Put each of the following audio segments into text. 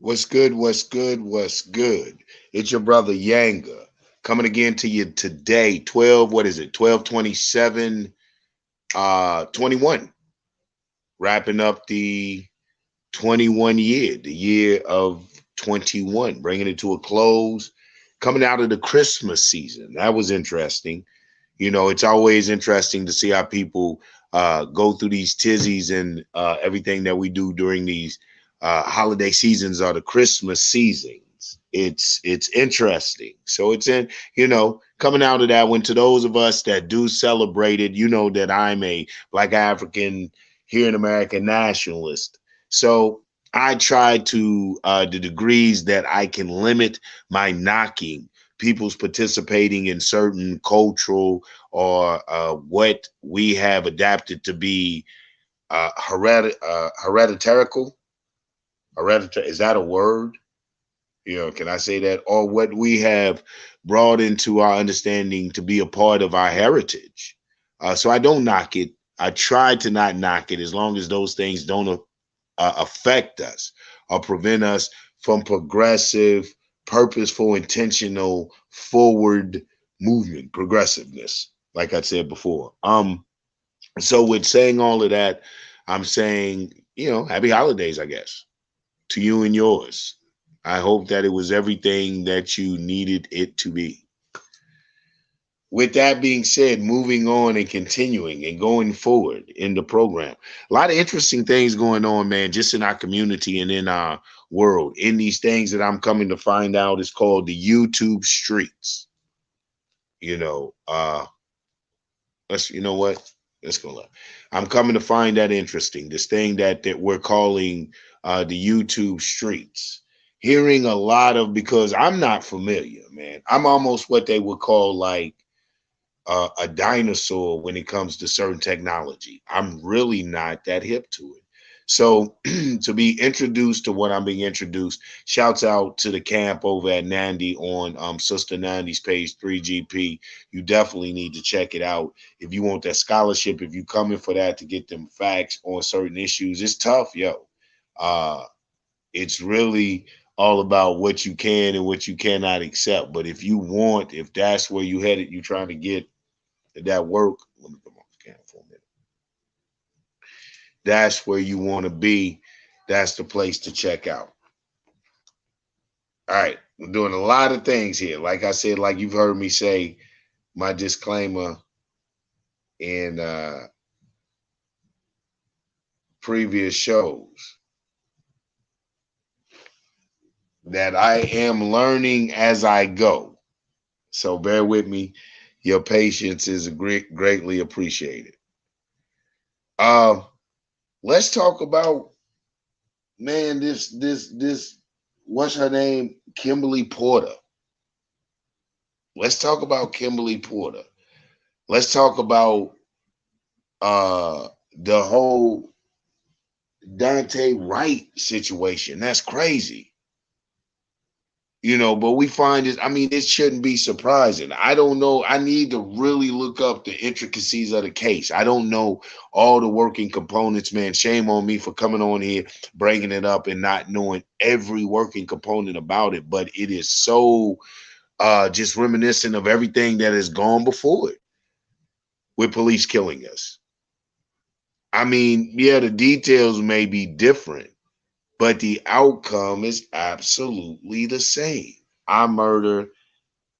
What's good? What's good? What's good? It's your brother Yanga coming again to you today. 12, what is it? 12/27, 21. Wrapping up the 21 year, the year of 21, bringing it to a close, coming out of the Christmas season. That was interesting. It's always interesting to see how people go through these tizzies and everything that we do during these holiday seasons or the Christmas seasons. It's interesting. So it's coming out of that one to those of us that do celebrate it. You know that I'm a Black African here in America nationalist. So I try to the degrees that I can limit my knocking people's participating in certain cultural or what we have adapted to be hereditarical. Hereditary, is that a word? Can I say that? Or what we have brought into our understanding to be a part of our heritage. So I don't knock it. I try to not knock it as long as those things don't affect us or prevent us from progressive, purposeful, intentional, forward movement, progressiveness, like I said before. So with saying all of that, I'm saying, happy holidays, I guess, to you and yours. I hope that it was everything that you needed it to be. With that being said, moving on and continuing and going forward in the program, a lot of interesting things going on, man, just in our community and in our world. In these things that I'm coming to find out is called the YouTube streets. You know, uh, you know what? Let's go look. I'm coming to find that interesting. This thing that we're calling the YouTube streets. Hearing a lot of because I'm not familiar, man. I'm almost what they would call like a dinosaur when it comes to certain technology. I'm really not that hip to it. So to be introduced to what I'm being introduced, shouts out to the camp over at Nandy on Sister Nandy's page 3GP. You definitely need to check it out if you want that scholarship. If you coming for that to get them facts on certain issues, it's tough, yo. Uh, it's really all about what you can and what you cannot accept. But if you want, if that's where you headed, you trying to get that work. Let me come off the camera for a minute. That's where you want to be. That's the place to check out. All right. We're doing a lot of things here. Like I said, like you've heard me say, my disclaimer in previous shows that I am learning as I go. So bear with me. Your patience is greatly appreciated. Uh, let's talk about man. This. What's her name? Kimberly Porter. Let's talk about Kimberly Porter. Let's talk about the whole Dante Wright situation. That's crazy. But we find it, I mean, it shouldn't be surprising. I don't know. I need to really look up the intricacies of the case. I don't know all the working components, man. Shame on me for coming on here, bringing it up and not knowing every working component about it. But it is so just reminiscent of everything that has gone before it with police killing us. I mean, yeah, the details may be different, but the outcome is absolutely the same. I murder.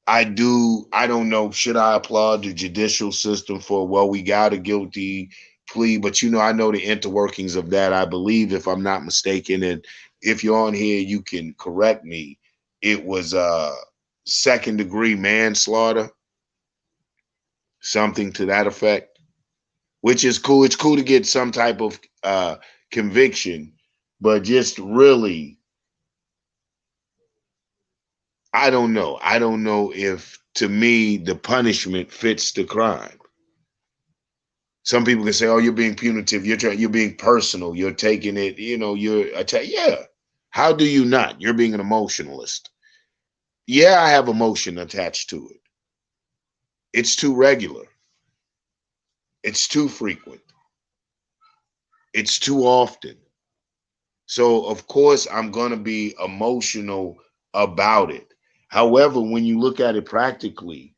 I don't know. Should I applaud the judicial system for, well, we got a guilty plea, but I know the interworkings of that. I believe, if I'm not mistaken, and if you're on here, you can correct me. It was second degree manslaughter, something to that effect, which is cool. It's cool to get some type of conviction, but just really, I don't know. I don't know if, to me, the punishment fits the crime. Some people can say, "Oh, you're being punitive. You're being personal. You're taking it. Yeah. How do you not? You're being an emotionalist. Yeah, I have emotion attached to it. It's too regular. It's too frequent. It's too often. So of course I'm going to be emotional about it. However, when you look at it practically,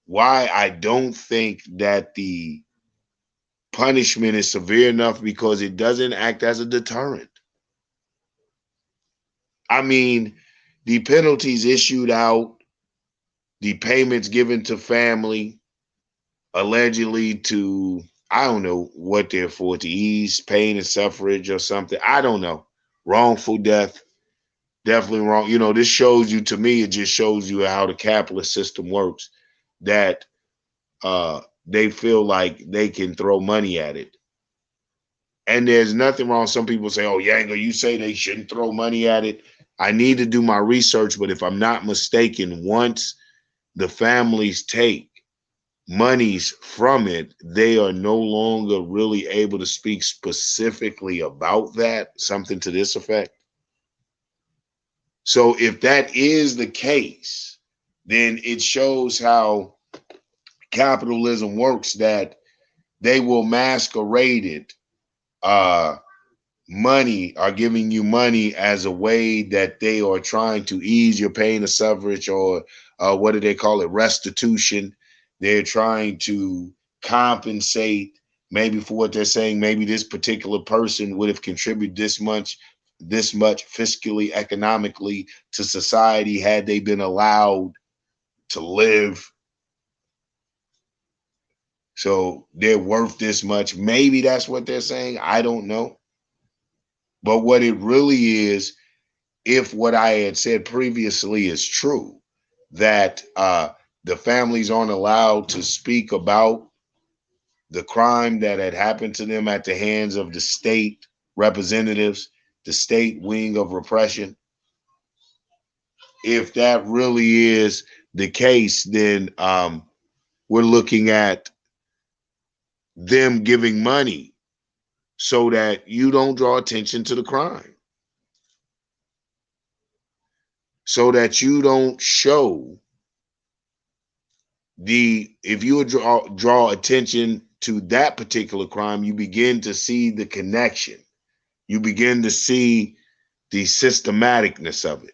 why I don't think that the punishment is severe enough, because it doesn't act as a deterrent. I mean, the penalties issued out, the payments given to family, allegedly to, I don't know what they're for, to ease pain and suffrage or something. I don't know. Wrongful death, definitely wrong. You know, this shows you, to me, it just shows you how the capitalist system works, that they feel like they can throw money at it. And there's nothing wrong. Some people say, oh, Yango, you say they shouldn't throw money at it. I need to do my research, but if I'm not mistaken, once the families take monies from it, they are no longer really able to speak specifically about that, something to this effect. So if that is the case, then it shows how capitalism works, that they will masquerade it, uh, money, are giving you money as a way that they are trying to ease your pain of suffrage, or what do they call it, restitution. They're trying to compensate maybe for what they're saying. Maybe this particular person would have contributed this much fiscally, economically to society had they been allowed to live. So they're worth this much. Maybe that's what they're saying. I don't know. But what it really is, if what I had said previously is true, that the families aren't allowed to speak about the crime that had happened to them at the hands of the state representatives, the state wing of repression. If that really is the case, then we're looking at them giving money so that you don't draw attention to the crime, so that you don't show if you draw attention to that particular crime, you begin to see the connection. You begin to see the systematicness of it.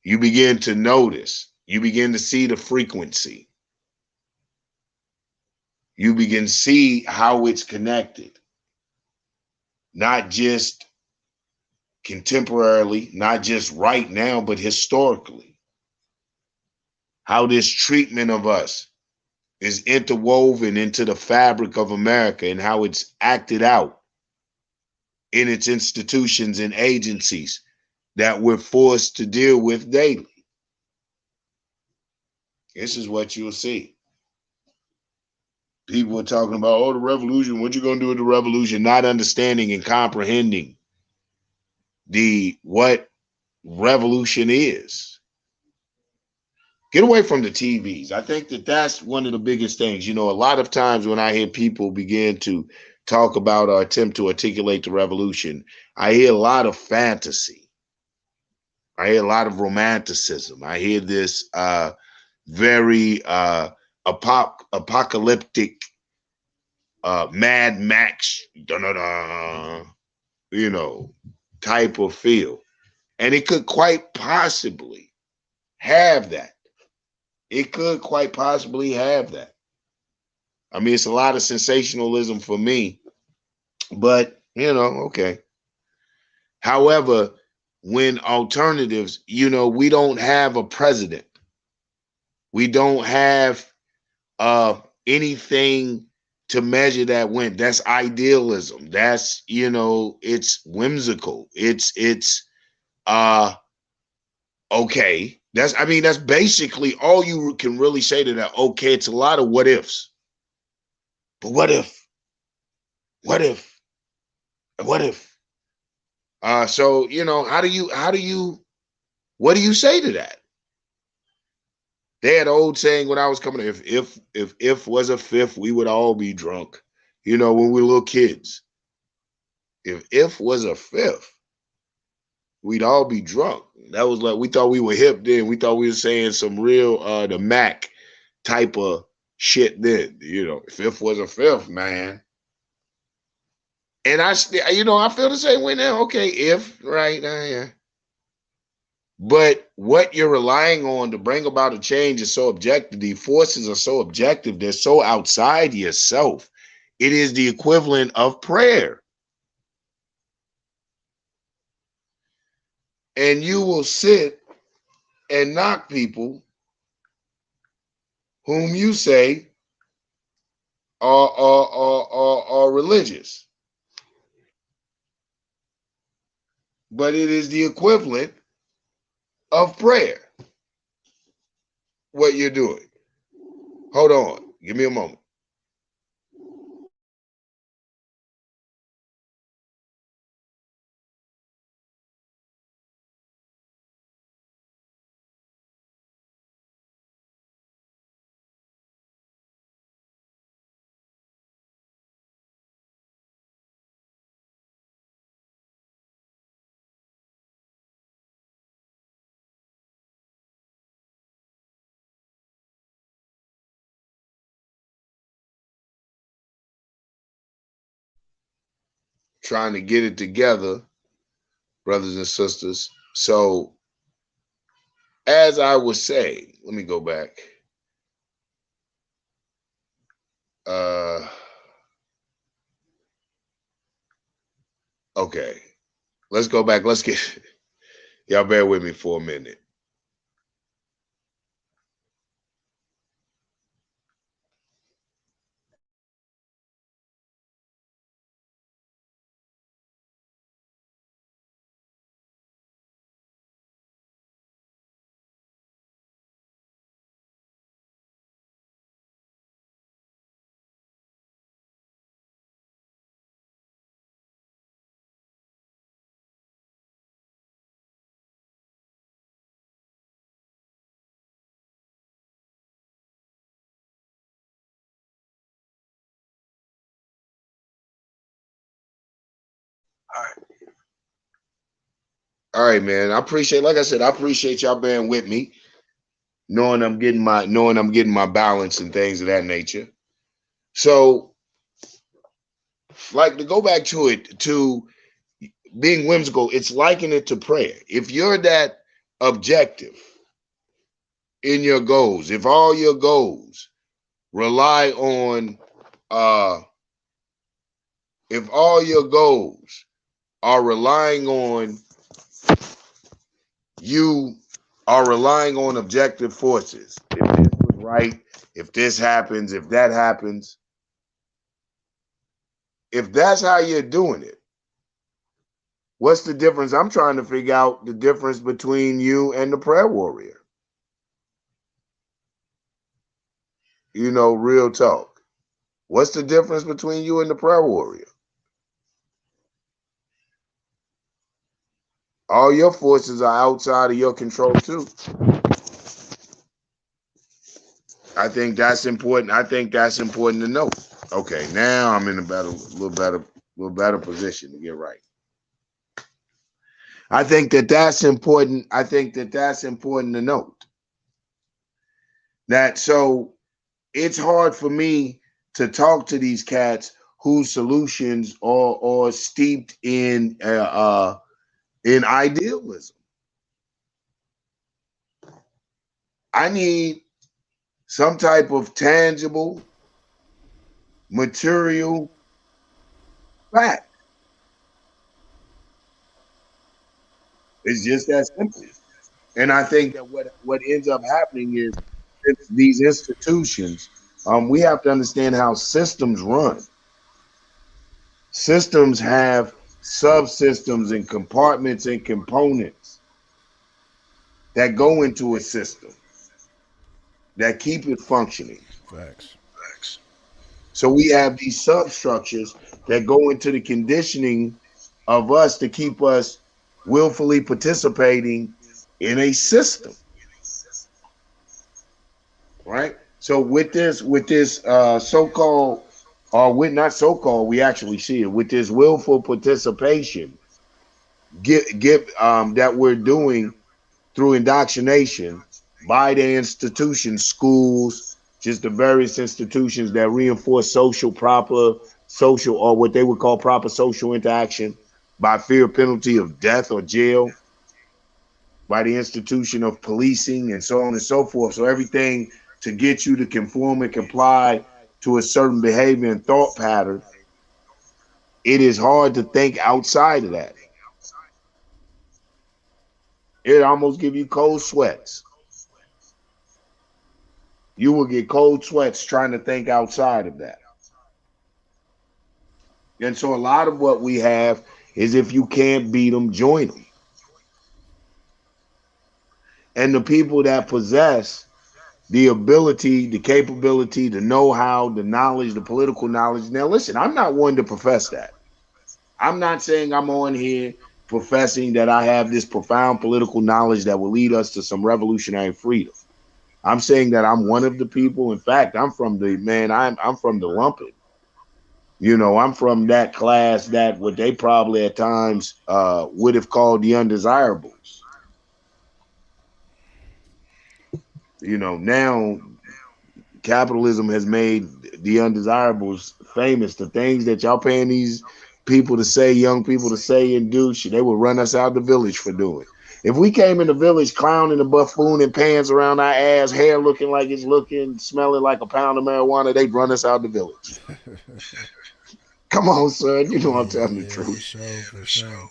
You begin to notice. You begin to see the frequency. You begin to see how it's connected. Not just contemporarily, not just right now, but historically. How this treatment of us is interwoven into the fabric of America, and how it's acted out in its institutions and agencies that we're forced to deal with daily. This is what you'll see. People are talking about, oh, the revolution, what you gonna do with the revolution? Not understanding and comprehending what revolution is. Get away from the TVs. I think that's one of the biggest things. You know, a lot of times when I hear people begin to talk about or attempt to articulate the revolution, I hear a lot of fantasy. I hear a lot of romanticism. I hear this very apocalyptic, Mad Max, you know, type of feel. And it could quite possibly have that. It could quite possibly have that. I mean, it's a lot of sensationalism for me, but, you know, okay. However, when alternatives, you know, we don't have a president. We don't have anything to measure that win. That's idealism. That's, you know, it's whimsical. It's okay. That's basically all you can really say to that. Okay, it's a lot of what ifs. But what if? What if? What if? So, you know, what do you say to that? They had an old saying when I was coming, if was a fifth, we would all be drunk. You know, when we were little kids. If was a fifth, we'd all be drunk. That was like, we thought we were hip then. We thought we were saying some real the Mac type of shit then. You know, fifth was a fifth, man. And I feel the same way now. Okay, if right now, yeah. But what you're relying on to bring about a change is so objective. The forces are so objective. They're so outside yourself. It is the equivalent of prayer. And you will sit and knock people whom you say are religious. But it is the equivalent of prayer, what you're doing. Hold on. Give me a moment. Trying to get it together, brothers and sisters. So, as I was saying, let me go back. Okay, let's go back. Let's get y'all bear with me for a minute. All right. All right, man. Like I said, I appreciate y'all bearing with me, knowing I'm getting my balance and things of that nature. So, like to go back to it, to being whimsical, it's liking it to prayer. If you're that objective in your goals, if all your goals rely on if all your goals are relying on objective forces, if this was right, if this happens, if that happens, if that's how you're doing it, what's the difference? I'm trying to figure out the difference between you and the prayer warrior. Real talk. What's the difference between you and the prayer warrior? All your forces are outside of your control too. I think that's important. To know. Okay, now I'm in a little better position to get right. I think that's important. I think that's important to note. That so it's hard for me to talk to these cats whose solutions are steeped in idealism. I need some type of tangible, material fact. It's just that simple. And I think that what ends up happening is these institutions, we have to understand how systems run. Systems have subsystems and compartments and components that go into a system that keep it functioning. Facts. So we have these substructures that go into the conditioning of us to keep us willfully participating in a system, right? So with this so-called, or with not so-called, we actually see it with this willful participation, give that we're doing through indoctrination by the institutions, schools, just the various institutions that reinforce social or what they would call proper social interaction by fear penalty of death or jail, by the institution of policing and so on and so forth. So everything to get you to conform and comply to a certain behavior and thought pattern, it is hard to think outside of that. It almost give you cold sweats. You will get cold sweats trying to think outside of that. And so a lot of what we have is if you can't beat them, join them. And the people that possess the ability, the capability, the know-how, the knowledge, the political knowledge. Now, listen, I'm not one to profess that. I'm not saying I'm on here professing that I have this profound political knowledge that will lead us to some revolutionary freedom. I'm saying that I'm one of the people. In fact, I'm from the lumpen. You know, I'm from that class that what they probably at times would have called the undesirables. You know, now capitalism has made the undesirables famous. The things that y'all paying these people to say, young people to say and do, they would run us out of the village for doing. If we came in the village clowning and buffooning pants around our ass, hair looking like it's looking, smelling like a pound of marijuana, they'd run us out of the village. Come on, son. You know I'm telling the truth. For sure.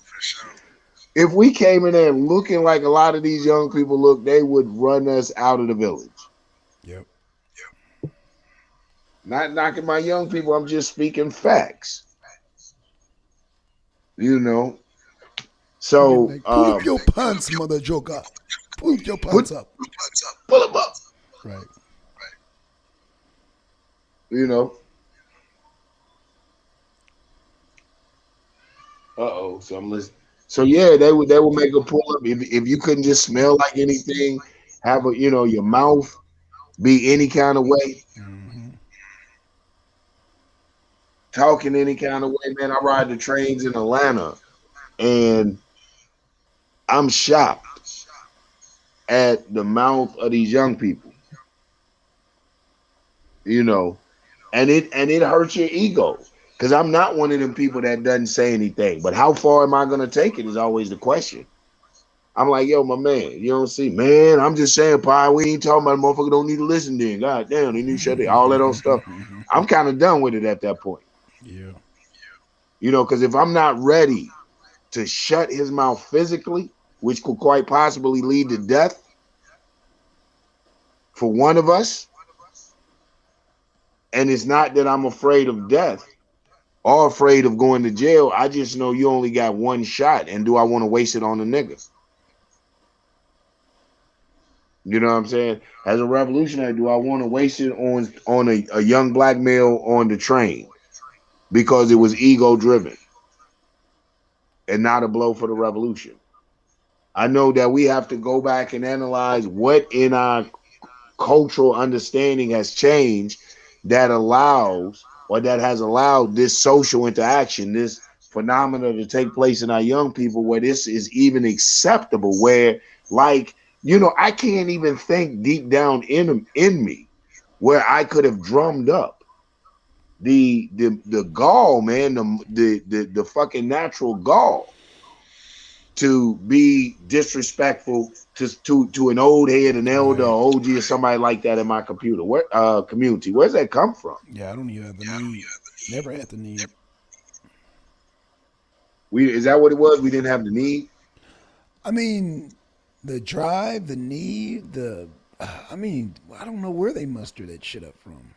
If we came in there looking like a lot of these young people look, they would run us out of the village. Yep. Not knocking my young people, I'm just speaking facts. You know. So like, pull up your pants, mother joker. Pull your pants up. Pull them up. Right. You know. So I'm listening. So yeah, they would make a pull up if you couldn't just smell like anything, have a your mouth be any kind of way, talking any kind of way. Man, I ride the trains in Atlanta, and I'm shocked at the mouth of these young people. And it hurts your ego. Because I'm not one of them people that doesn't say anything. But how far am I going to take it is always the question. I'm like, yo, my man, you don't see, man, I'm just saying, Pie, we ain't talking about motherfucker don't need to listen then. God damn, they need to shut it, all that old stuff. I'm kind of done with it at that point. Yeah. Because if I'm not ready to shut his mouth physically, which could quite possibly lead to death for one of us, and it's not that I'm afraid of death, or afraid of going to jail. I just know you only got one shot, and do I want to waste it on a nigga? You know what I'm saying? As a revolutionary, do I want to waste it on a young black male on the train because it was ego driven and not a blow for the revolution? I know that we have to go back and analyze what in our cultural understanding has changed that allows or that has allowed this social interaction, this phenomena to take place in our young people, where this is even acceptable, where I can't even think deep down in me where I could have drummed up the gall, man, the fucking natural gall to be disrespectful to an old head, an elder, or OG, or somebody like that in my community. Where's that come from? Yeah, I don't even have the need. Never had the need. Is that what it was? We didn't have the need. I mean, the drive, the need, I don't know where they muster that shit up from.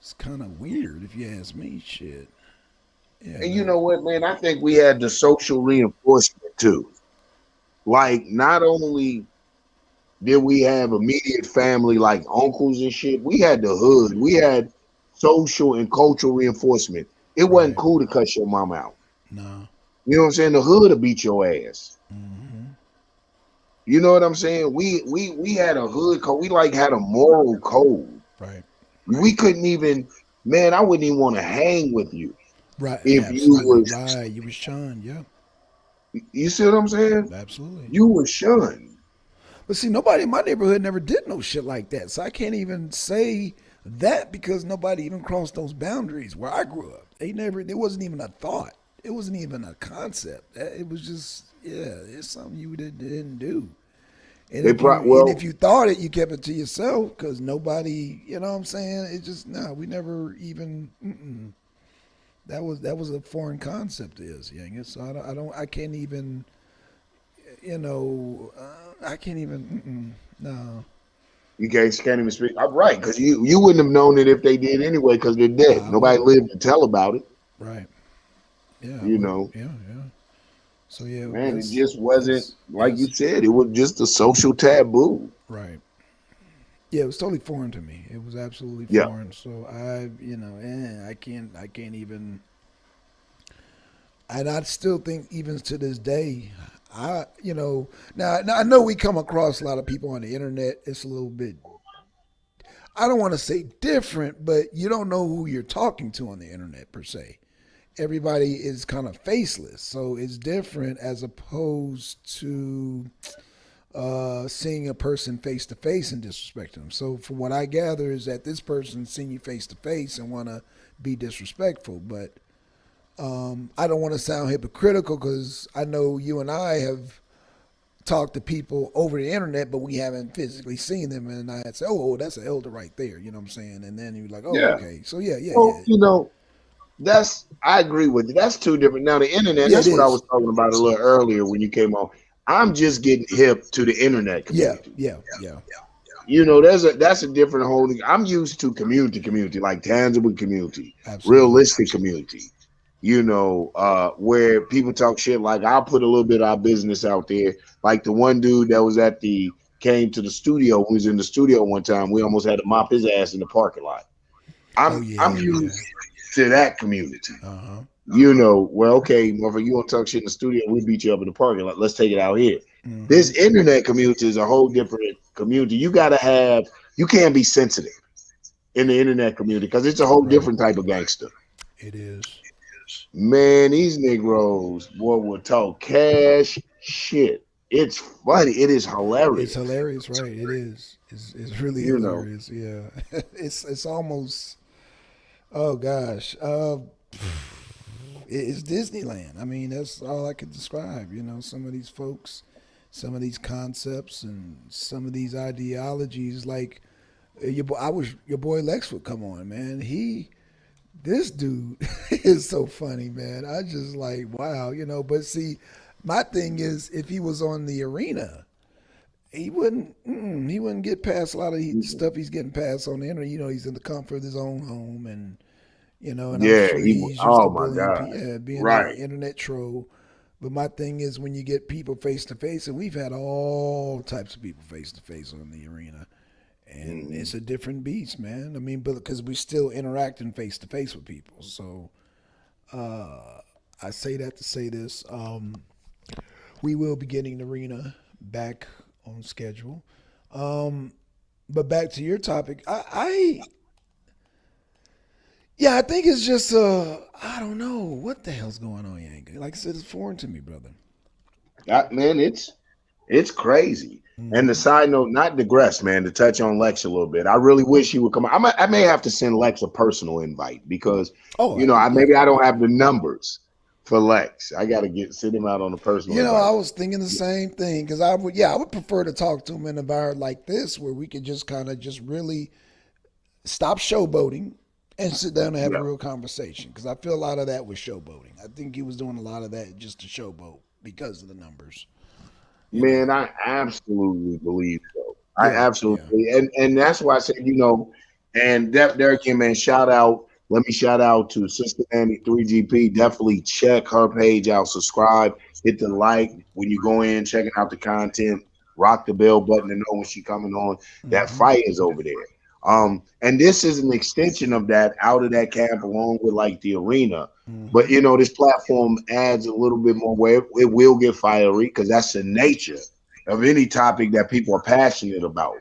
It's kind of weird if you ask me. Shit. Yeah, and you know what, man? I think we had the social reinforcement too. Like, not only did we have immediate family like uncles and shit, we had the hood. We had social and cultural reinforcement. It wasn't cool to cuss your mom out. No. You know what I'm saying? The hood will beat your ass. Mm-hmm. You know what I'm saying? We had a hood code. We had a moral code. Right. We couldn't even, man, I wouldn't even want to hang with you. Right. If absolutely. You was shunned, yeah. You see what I'm saying? Absolutely. You were shunned. But see, nobody in my neighborhood never did no shit like that. So I can't even say That because nobody even crossed those boundaries where I grew up. They never. It wasn't even a thought. It wasn't even a concept. It was just yeah. It's something you didn't do. And They if you pro well, thought it, you kept it to yourself because nobody. You know what I'm saying? It just no. We never even. That was a foreign concept to us, youngest. So I can't even. I can't even. No. can't even speak. I'm right, because you wouldn't have known it if they did anyway, because they're dead. I Nobody wouldn't. lived to tell about it. Right. Yeah, I You wouldn't. know, Yeah, yeah. So yeah, man, it just wasn't like you it's said. It was just a social taboo. right. Yeah, it was totally foreign to me. It was absolutely Yeah, foreign. So I can't even. And I still think even to this day, now I know we come across a lot of people on the internet. It's a little bit. I don't want to say different, but you don't know who you're talking to on the internet per se. Everybody is kind of faceless, so it's different as opposed to seeing a person face to face and disrespecting them. So, from what I gather, is that this person seeing you face to face and want to be disrespectful, but I don't want to sound hypocritical because I know you and I have talked to people over the internet, but we haven't physically seen them. And I had said, "Oh, that's an elder right there." You know what I'm saying? And then you're like, "Oh, yeah. okay." So yeah, yeah, Well, yeah, that's I agree with you. That's two different. Now the internet, yeah. It that's what I was is. talking about a little earlier when you came on. I'm just getting hip to the internet Yeah, community. yeah, yeah. That's a different whole thing. I'm used to community, like tangible community, Absolutely. realistic community. Where people talk shit, like I'll put a little bit of our business out there. Like the one dude that was came to the studio, who was in the studio one time, we almost had to mop his ass in the parking lot. Oh I'm yeah, used yeah. to that community. Uh huh. Well, okay, motherfucker, you want to talk shit in the studio, we beat you up in the parking lot. Let's take it out here. Mm-hmm. This internet community is a whole different community. You can't be sensitive in the internet community because it's a whole Right. different type of gangster. It is. Man, these Negroes, boy, will talk cash shit. It's funny. It is It's hilarious. hilarious, right? It is. It's really You know, hilarious. Yeah. It's almost. Oh gosh. It's Disneyland. I mean, that's all I could describe. Some of these folks, some of these concepts, and some of these ideologies. Like your boy Lex would come on, man. This dude is so funny, man. I just like wow. But see, my thing is, if he was on the arena, he wouldn't get past a lot of the stuff he's getting past on the internet. He's in the comfort of his own home, and I'm yeah, sure he's used to oh my bullying God. people, yeah, being an Right. internet troll. But my thing is when you get people face to face, and we've had all types of people face to face on the arena, and Mhm. it's a different beast, man. I mean, but because we're still interacting face to face with people, so I say that to say this: we will be getting the arena back on schedule. Um, but back to your topic, yeah, I think it's just I don't know what the hell's going on, Yang. Like I said, it's foreign to me, brother. Man, it's crazy. And the Hmm. side note, not digress, man, to touch on Lex a little bit. I really wish he would come. I may have to send Lex a personal invite because, Oh, yeah. maybe I don't have the numbers for Lex. I got to send him out on a personal I invite. was thinking the same thing because I would prefer to talk to him in an environment like this where we could just kind of just really stop showboating and sit down and have a Yeah. real conversation because I feel a lot of that was showboating. I think he was doing a lot of that just to showboat because of the numbers. You know. Man, I absolutely believe so. I Yeah. Yeah. absolutely, and that's why I said, and there again, man, shout out. Let me shout out to Sister Annie 3GP. Definitely check her page out, subscribe, hit the like when you go in, checking out the content, rock the bell button to know when she coming on. That Hmm. fight is over there. And this is an extension of that out of that camp along with like the arena. But Hmm. this platform adds a little bit more where it will get fiery because that's the nature of any topic that people are passionate about.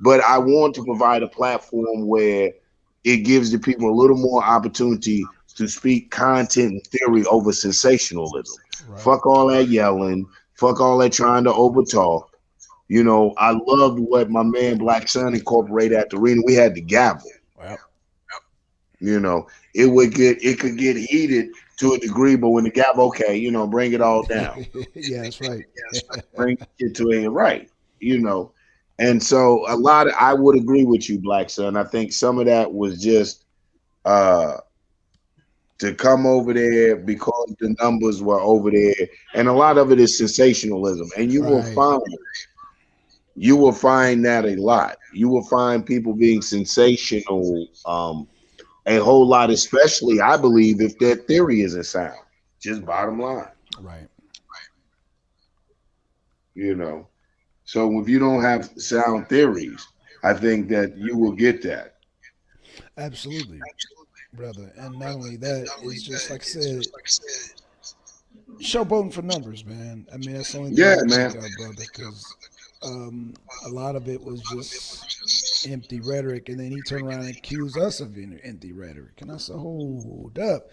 But I want to provide a platform where it gives the people a little more opportunity to speak content and theory over sensationalism. Right. Fuck all that yelling. Fuck all that trying to overtalk. I loved what my man Black Sun incorporated at the arena. We had the gavel. You know, it could get heated to a degree, but when the gap, okay, bring it all down, Yeah, that's right. bring it to a right, you know. And so I would agree with you, Black Son. I think some of that was just uh to come over there because the numbers were over there, and a lot of it is sensationalism. And Right. you will find that a lot. You will find people being sensational, a whole lot, especially I believe if their theory isn't sound. Just bottom line, Right. you know. So if you don't have sound theories, I think that you will get that. Absolutely, brother. And not only that, it's just like I said, showboating for numbers, man. I mean, that's the only thing Yeah, I think man. of, brother, because a lot of it was just empty rhetoric, and then he turned around and accused us of empty rhetoric. And I said, hold up.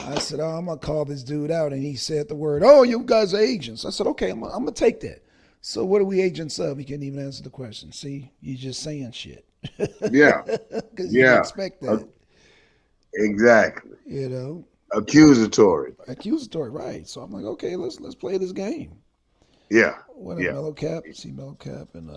I said, oh, I'm gonna call this dude out, and he said the word, "Oh, you guys are agents." I said, "Okay, I'm gonna take that." So what are we agents of? He couldn't even answer the question. See, you just saying shit Yeah, because you didn't yeah, expect uh, that, exactly. you know. Accusatory. Accusatory, right? So I'm like, okay, let's play this game. Yeah, What up, yeah, Mellow Cap? See Mellow Cap and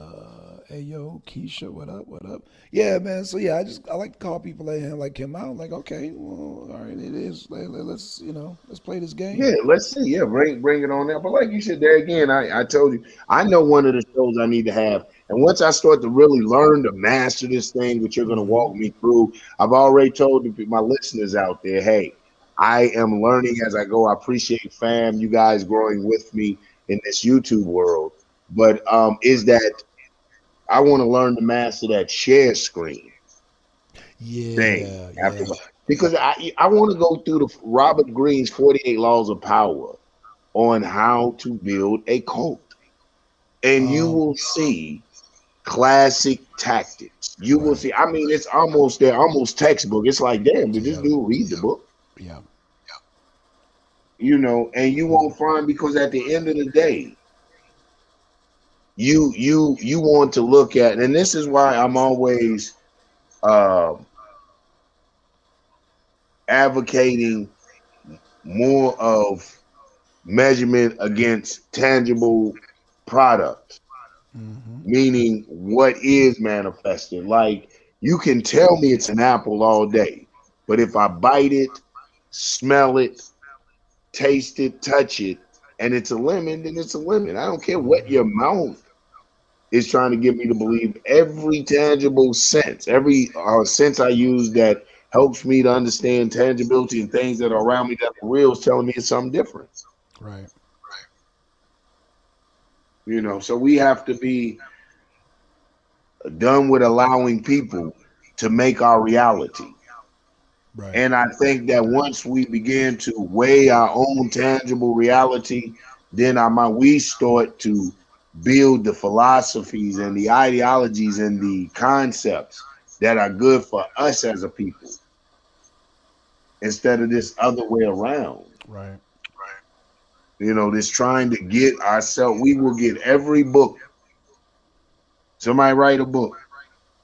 hey yo, Keisha, what up? What up? Yeah, man. So yeah, I like to call people like him out. Like, okay, well, all right, it is. Let's let's play this yeah. game. Let's see. Yeah, bring it on there. But like you said, there again, I told you, I know one of the shows I need to have. And once I start to really learn to master this thing, which you're going to Mm-hmm. walk me through, I've already told my listeners out there, hey, I am learning as I go. I appreciate fam, you guys growing with me in this YouTube world. But is that I want to learn to master that share screen thing Yeah, after, yeah. because I want to go through the Robert Greene's 48 Laws of Power on how to build a cult, and you Um, will see classic tactics. You will right. see. I mean, it's almost there, almost textbook. It's like, damn, did this Yeah, dude read the book? yeah. And you won't find, because at the end of the day, you want to look at, and this is why I'm always um advocating more of measurement against tangible products, Mm-hmm. meaning what is manifested. Like, you can tell me it's an apple all day, but if I bite it, smell it, taste it, touch it, and it's a lemon, then it's a lemon. I don't care what your mouth is trying to get me to believe. Every tangible sense, every sense I use that helps me to understand tangibility and things that are around me that are real is telling me it's something different. Right, So we have to be done with allowing people to make our reality. right. And I think that once we begin to weigh our own tangible reality, then we start to build the philosophies and the ideologies and the concepts that are good for us as a people, instead of this other way around. Right. This trying to get ourselves, we will get every book. Somebody write a book,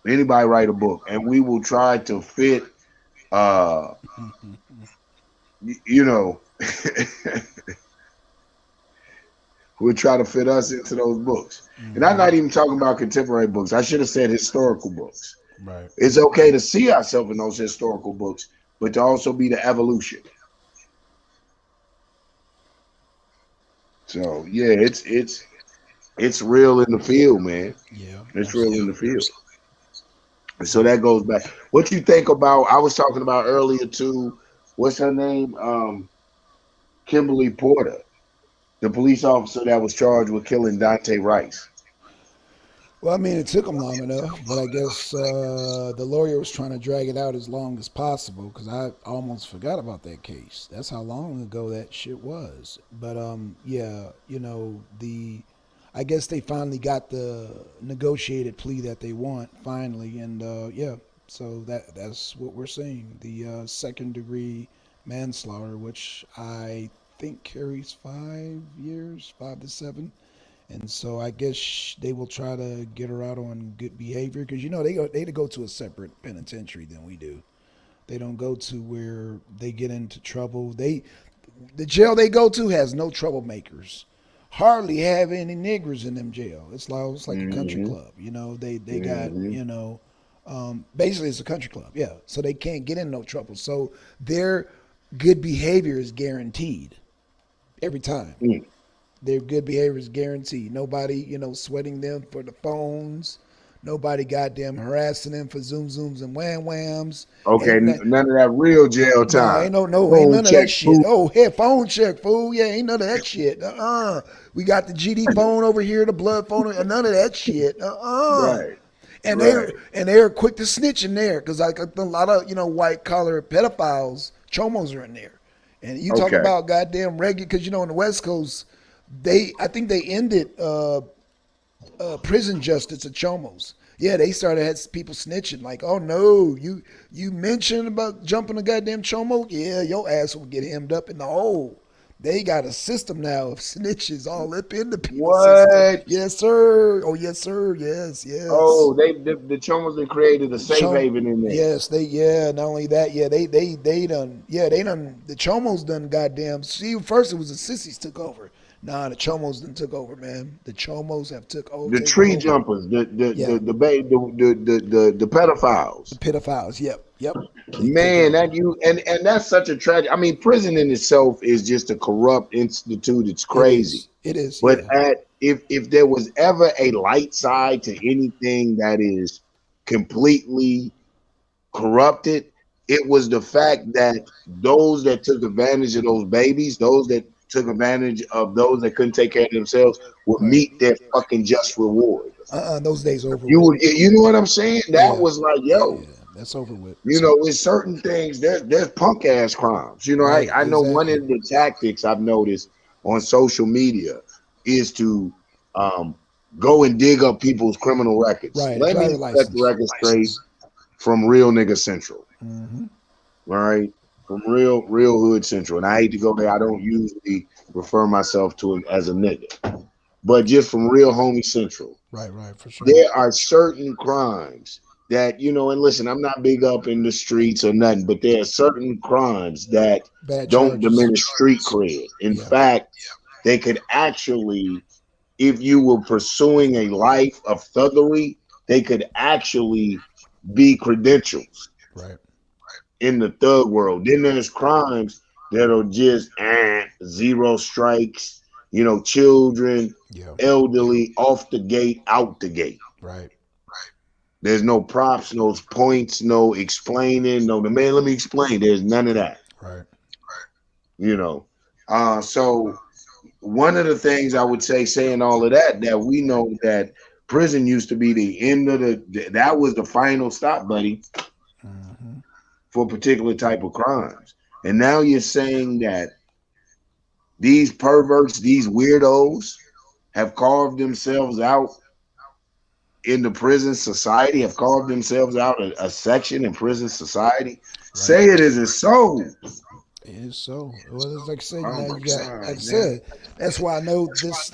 anybody write a book, and we will try to fit, uh, you know, we'll try to fit us into those books. And I'm Mm-hmm. not even talking about contemporary books. I should have said historical books. Right. It's okay to see ourselves in those historical books, but to also be the evolution. So yeah, it's real in the field, man. Yeah, It's real in the absolutely. field. So Yeah. that goes back. What you think about? I was talking about earlier too. What's her name? Kimberly Porter, the police officer that was charged with killing Dante Rice. Well, I mean, it took him long enough, but I guess the lawyer was trying to drag it out as long as possible because I almost forgot about that case. That's how long ago that shit was. But yeah, I guess they finally got the negotiated plea that they want finally, and yeah, so that's what we're seeing. The second degree manslaughter, which I think carries 5 years, 5 to 7. And so I guess they will try to get her out on good behavior because they go to a separate penitentiary than we do. They don't go to where they get into trouble. The jail they go to has no troublemakers. Hardly have any niggers in them jail. It's like a country Mm-hmm. club. They got Mm-hmm. basically it's a country club. Yeah, so they can't get in no trouble. So their good behavior is guaranteed every time. Mm. Their good behavior is guaranteed. Nobody, sweating them for the phones. Nobody goddamn harassing them for zoom zooms and wham whams. Okay, Ain't that, none of that real jail no, time. ain't Phone none of check, that shit. food. Oh, hey, phone check, fool. Yeah, ain't none of that shit. We got the GD phone over here, the blood phone, and none of that shit. Right, And right. they're quick to snitch in there because like a lot of white collar pedophiles, chomos are in there. And you talk Okay. about goddamn regular because in the West Coast, I think they ended prison justice at chomos. Yeah, they started had people snitching like, oh no, you mentioned about jumping a goddamn chomo, yeah, your ass will get hemmed up in the hole. They got a system now of snitches all up in the penal system. What? Yes, sir. Oh, yes, sir. Yes, yes. Oh, the Chomos have created a safe Chom, haven in there. yes, not only that, yeah, they done the Chomos done goddamn. See, first it was the sissies took over. Nah, the Chomos done took over, man. The Chomos have The taken tree over. jumpers, the the Yeah, the the ba- the the pedophiles. pedophiles. Yep. They took Man, over. that you and that's such a tragedy. I mean, prison in itself is just a corrupt institute. It's It crazy. is. It is. But Yeah. if there was ever a light side to anything that is completely corrupted, it was the fact that those that took advantage of those babies, those that took advantage of those that couldn't take care of themselves, would Right. meet their fucking just reward. Those days over You with. would, you know what I'm saying? That Yeah. was like, yo, Yeah. That's over with. with certain things, there's punk ass crimes. Right. I know one Exactly. of the tactics I've noticed on social media is to um, go and dig up people's criminal records. Right. A Let me driver set the license. record straight from Real Nigga Central. Mm-hmm. All right, from real hood central, and I hate to go there. I don't usually refer myself to it as a nigga, but just from real homie central. Right. Right. For sure. There are certain crimes that and listen, I'm not big up in the streets or nothing, but there are certain crimes that Bad don't charges. diminish street cred. In Yeah. fact, they could actually, if you were pursuing a life of thuggery, they could actually be credentials Right. in the thug world. Then there's crimes that are just zero strikes, children, Yeah. elderly, off the gate, out the gate. Right. There's no props, no points, no explaining, no, man, let me explain. There's none of that, Right. you know. So one of the things I would say, saying all of that, that we know that prison used to be the end of that was the final stop, buddy, Mm-hmm. for a particular type of crimes. And now you're saying that these perverts, these weirdos, have carved themselves out in the prison society, have carved themselves out a section in prison society. Right. Say it as it's so. It is so. Well, it's like I said, Oh now my you got, God, like I man. said, that's why I know this.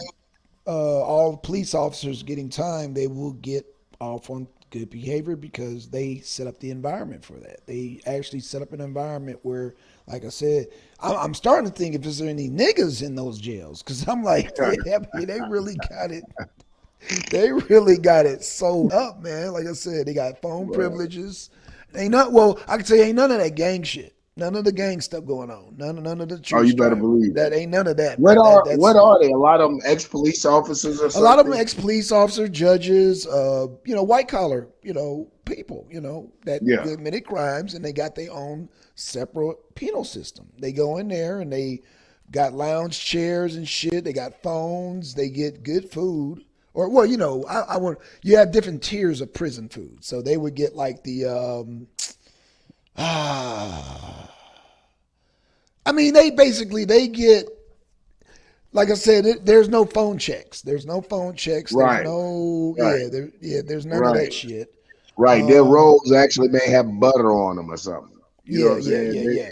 All police officers getting time, they will get off on good behavior because they set up the environment for that. They actually set up an environment where, like I said, I'm starting to think if there's any niggas in those jails because I'm like, they really got it. They really got it sold up, man. Like I said, they got phone Right. privileges. Ain't not well. I can say ain't none of that gang shit. None of the gang stuff going on. None of the Oh, tree you better striving. believe That it. ain't none of that, What man. are That's what are they? A lot of them ex-police officers or a lot of them something? ex-police officers, judges, white collar, people, that Yeah. committed crimes and they got their own separate penal system. They go in there and they got lounge chairs and shit. They got phones. They get good food. Or well, I want you have different tiers of prison food. So they would get like the I mean, they get like I said, there's no phone checks. There's no phone checks. There's Right. no Right. there's none of that Right. shit. Right. Their Um, rolls actually may have butter on them or something. You know what I'm saying? yeah.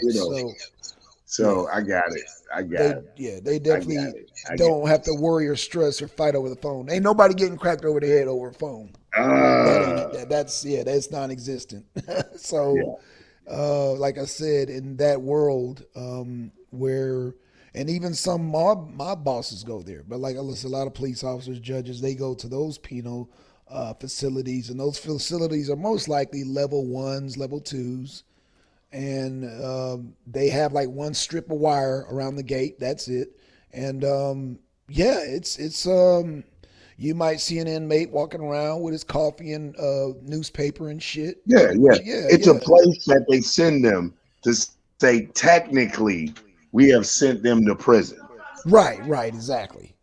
So Yeah, I got it. I got it. they I got definitely it. I got don't have to worry or stress or fight over the phone. Ain't nobody getting cracked over the head over a phone. it. That ain't it. That's non-existent. Yeah. So like I said, in that world where, and even some mob bosses go there. But like I listen, a lot of police officers, judges, they go to those penal facilities, and those facilities are most likely level ones, level twos, and they have like one strip of wire around the gate. That's it. And yeah, it's you might see an inmate walking around with his coffee and newspaper and shit. Yeah, yeah. Yeah, It's a yeah. place that they send them to say, technically, we have sent them to prison. Right, right, exactly.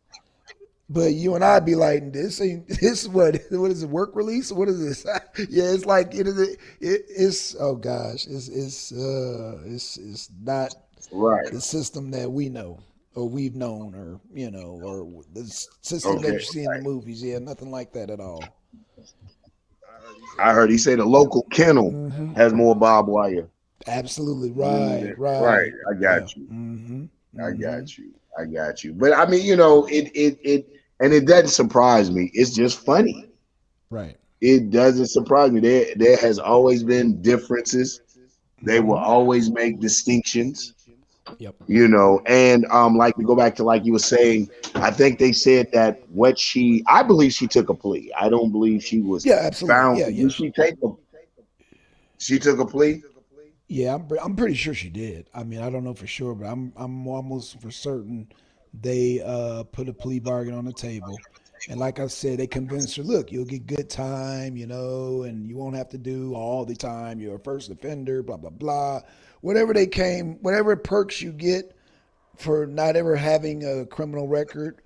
But you and I be like, this ain't this what is it, work release? What is this? Yeah, it's like it's oh gosh, it's not Right. the system that we know or we've known, or or the system that you Okay. see in the movies. Yeah, nothing like that at all. I heard he said the local kennel Hmm. has more barbed wire. Absolutely right, Right. right. I Yeah. got you. Hmm. I Hmm. got you. I got you. But I mean, and it doesn't surprise me. It's just funny. Right. It doesn't surprise me. There has always been differences. They will Hmm. always make distinctions, Yep. and like to go back to like you were saying, I think they said that I believe she took a plea. I don't believe she was Yeah, absolutely. found. Yeah, Did yeah. she took a plea? Yeah, I'm pretty sure she did. I mean, I don't know for sure, but I'm almost for certain they put a plea bargain on the table. And like I said, they convinced her, look, you'll get good time, and you won't have to do all the time. You're a first offender, blah blah blah. Whatever perks you get for not ever having a criminal record,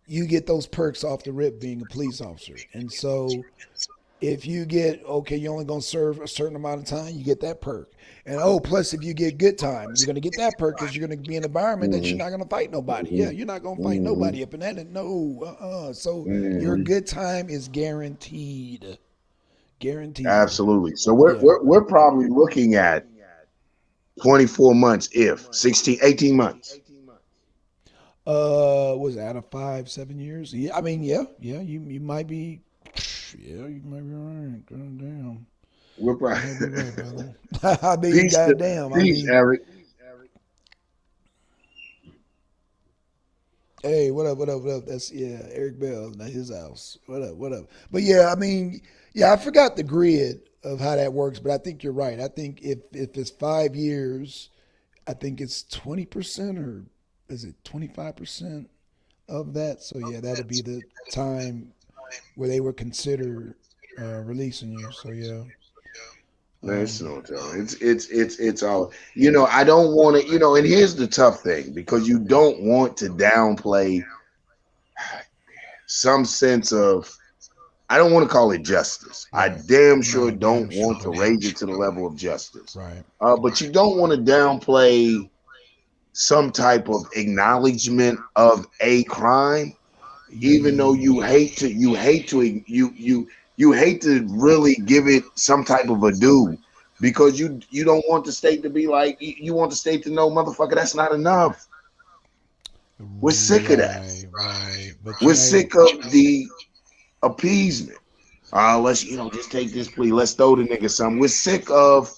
you get those perks off the rip being a police officer. And so if you get, okay, you're only going to serve a certain amount of time, you get that perk. And oh, plus if you get good time, you're going to get that perk because you're going to be in an environment that you're Hmm. not going to fight nobody. Yeah, Hmm. you're not going to fight Hmm. nobody up in that. No, so your Hmm. good time is guaranteed. Guaranteed. Absolutely. So we're, Yeah. we're we're probably looking at 24 months, if 16, 18 months. Was it out of 5, 7 years? Yeah, I mean, yeah, yeah. You might be, yeah, you might be right. God damn, We're you might be probably right, brother. I mean, peace, goddamn. I peace, mean, Eric. hey, what up? What up? What up? That's yeah, Eric Bell, not his house. What up? What up? But yeah, I mean, yeah, I forgot the grid of how that works, but I think you're right. I think if it's 5 years, I think it's 20%, or is it 25% of that? So yeah, that'll be the time where they would consider releasing you. So yeah, Man, it's um, no telling. It's all. I don't want to. And here's the tough thing, because you don't want to downplay some sense of. I don't want to call it justice. I right. damn sure No, don't damn sure want to don't. raise it to the level of justice. Right. But you don't want to downplay some type of acknowledgement of a crime, even though you hate to really give it some type of a due, because you don't want the state to be like, you want the state to know, motherfucker, that's not enough. We're sick of that. Right, right. But We're sick of the appeasement. Let's just take this plea, let's throw the nigga some. We're sick of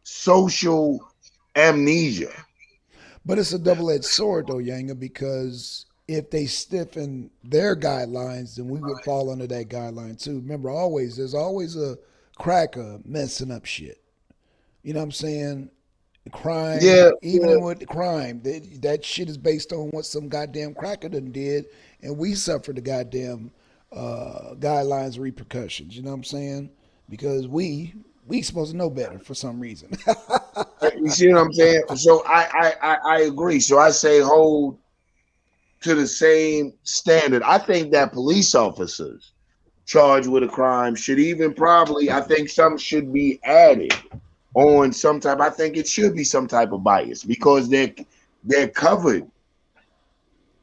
social amnesia. but it's a double-edged sword though, Yanga, because if they stiffen their guidelines, then we would fall under that guideline too. Remember, there's always a cracker messing up shit. You know what I'm saying? Crime, Yeah, even yeah. in with the crime, that shit is based on what some goddamn cracker done did, and we suffer the goddamn guidelines repercussions. You know what I'm saying? Because we supposed to know better for some reason. You see what I'm saying? So I agree. So I say hold to the same standard. I think that police officers charged with a crime should even probably, I think some should be added on some type. I think it should be some type of bias, because they're covered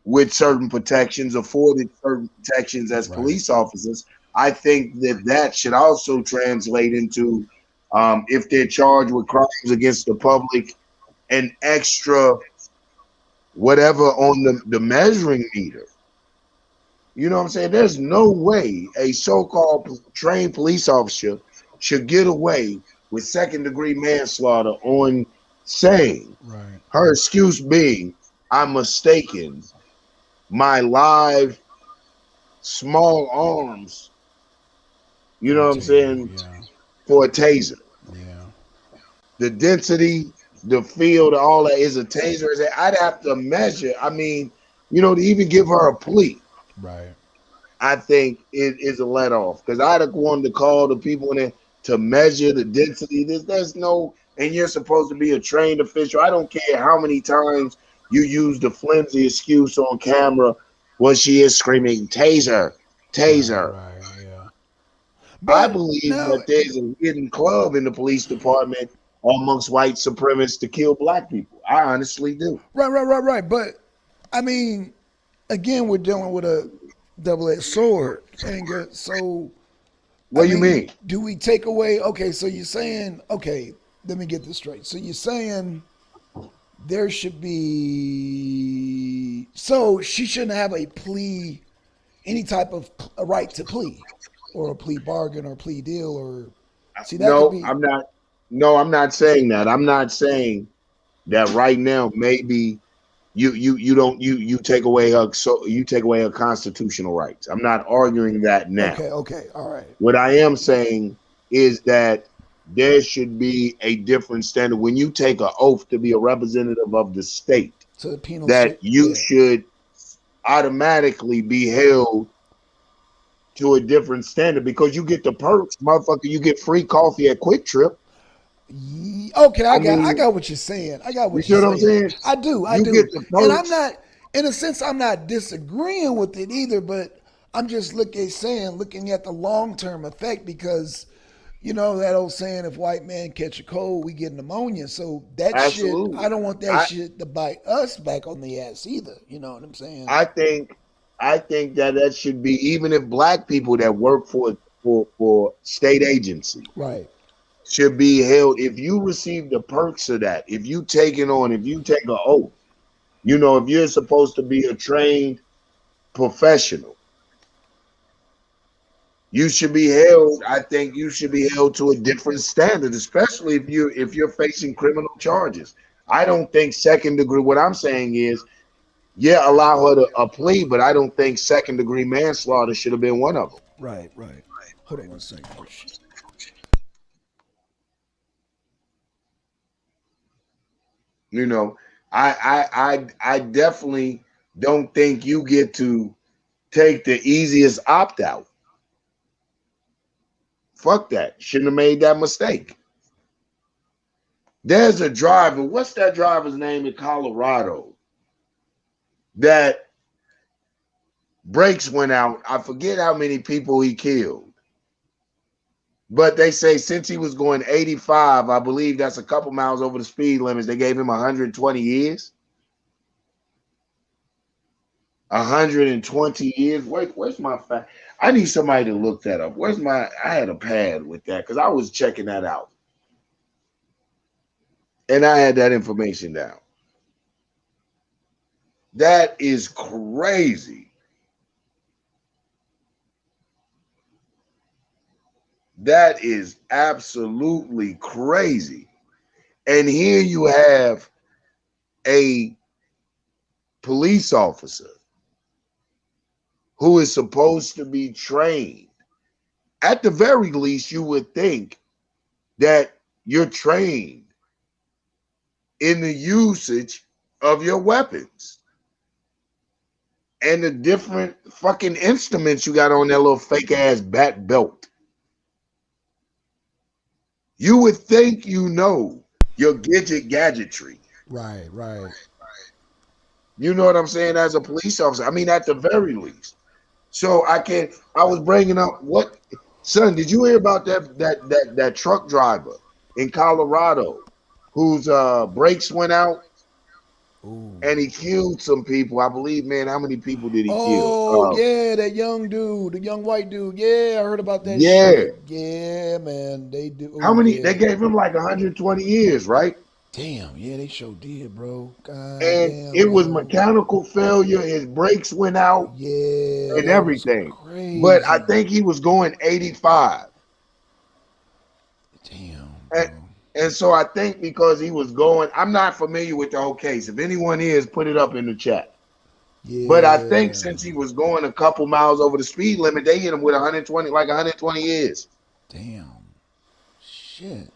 with certain protections, afforded certain protections as Right. police officers. I think that should also translate into, if they're charged with crimes against the public, an extra whatever on the measuring meter. You know what I'm saying? There's no way a so-called trained police officer should get away with second-degree manslaughter on saying, Right. her excuse being, I'm mistaken my live small arms, you know what I'm saying, Yeah. for a taser. Yeah. The density, the field, all that is a taser. I'd have to measure. I mean, to even give her a plea, Right. I think it is a let off because I'd have wanted to call the people in there to measure the density. There's no, and you're supposed to be a trained official. I don't care how many times you use the flimsy excuse on camera when she is screaming, taser, Right. taser. Right. Yeah. I But believe no. that there's a hidden club in the police department amongst white supremacists to kill black people. I honestly do. Right. Right. Right. Right. But I mean, again, we're dealing with a double-edged sword, Kanga. So, I What do you mean, mean? do we take away? Okay, so you're saying, okay, let me get this straight. So you're saying there should be, so she shouldn't have a plea, any type of a right to plea, or a plea bargain, or a plea deal, or see that could No, be I'm not. No, I'm not saying that. I'm not saying that right now. Maybe you don't you take away her, so you take away her constitutional rights. I'm not arguing that now. okay. Okay, all right. What I am saying is that there should be a different standard when you take an oath to be a representative of the state, So the penal that shit, you yeah. should automatically be held to a different standard because you get the perks, motherfucker. You get free coffee at Quick Trip. Okay, I I mean, got what you're saying. I got you what see you're what I'm saying. saying? I You get do. the And I'm perks. not, in a sense, I'm not disagreeing with it either, but I'm just looking at the long term effect because, that old saying, if white man catch a cold, we get pneumonia. So that shit, I Absolutely. don't want that I shit to bite us back on the ass either. You know what I'm saying? I think that should be even if black people that work for state agencies Right. should be held. If you receive the perks of that, if you take it on, if you take an oath, if you're supposed to be a trained professional, you should be held. I think you should be held to a different standard, especially if you're facing criminal charges. I don't think second degree. What I'm saying is, yeah, allow her to a plea, but I don't think second degree manslaughter should have been one of them. Right, right. Hold on one second. Oh, shit. You know, I definitely don't think you get to take the easiest opt out. Fuck that. Shouldn't have made that mistake. There's a driver. What's that driver's name in Colorado? That brakes went out. I forget how many people he killed. But they say since he was going 85, I believe that's a couple miles over the speed limits, they gave him 120 years. 120 years. Wait, where's my fact? I need somebody to look that up. I had a pad with that because I was checking that out. And I had that information down. That is crazy. That is absolutely crazy. And here you have a police officer who is supposed to be trained. At the very least, you would think that you're trained in the usage of your weapons and the different fucking instruments you got on that little fake ass bat belt. You would think your gadgetry. Right, right. You know what I'm saying? As a police officer, I mean, at the very least. So I was bringing up what, son, did you hear about that truck driver in Colorado whose brakes went out Ooh. and he killed some people? I believe, man, how many people did he kill? Oh yeah, that young dude, the young white dude. Yeah, I heard about that Yeah. shit. Yeah, man, they do. How Oh many? They yeah. gave him like 120 years, right? Damn. Yeah, they sure did, bro. God And damn, it was man. mechanical failure. His brakes went out Yeah, and that was everything. But I crazy. think he was going 85. Damn. And, bro. and so I think because he was going, I'm not familiar with the whole case. If anyone is, put it up in the chat. But I think Yeah. since he was going a couple miles over the speed limit, they hit him with 120, like 120 years. Damn. Shit.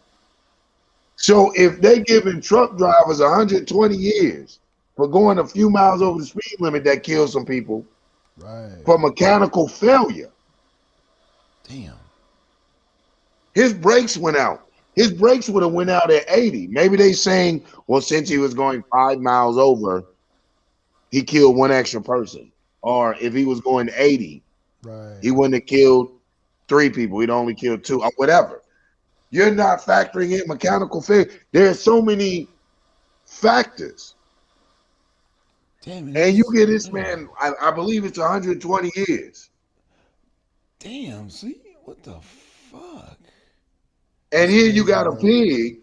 So if they giving truck drivers 120 years for going a few miles over the speed limit that kills some people Right. for mechanical failure, Damn. his brakes went out. His brakes would have went out at 80. Maybe they saying, well, since he was going 5 miles over, he killed one extra person. Or if he was going 80, Right. he wouldn't have killed 3 people. He'd only killed 2 or whatever. You're not factoring in mechanical failure. There's so many factors. Damn. And you get this man, I believe it's 120 years. Damn. See what the fuck? And That's here you crazy, got a bro. pig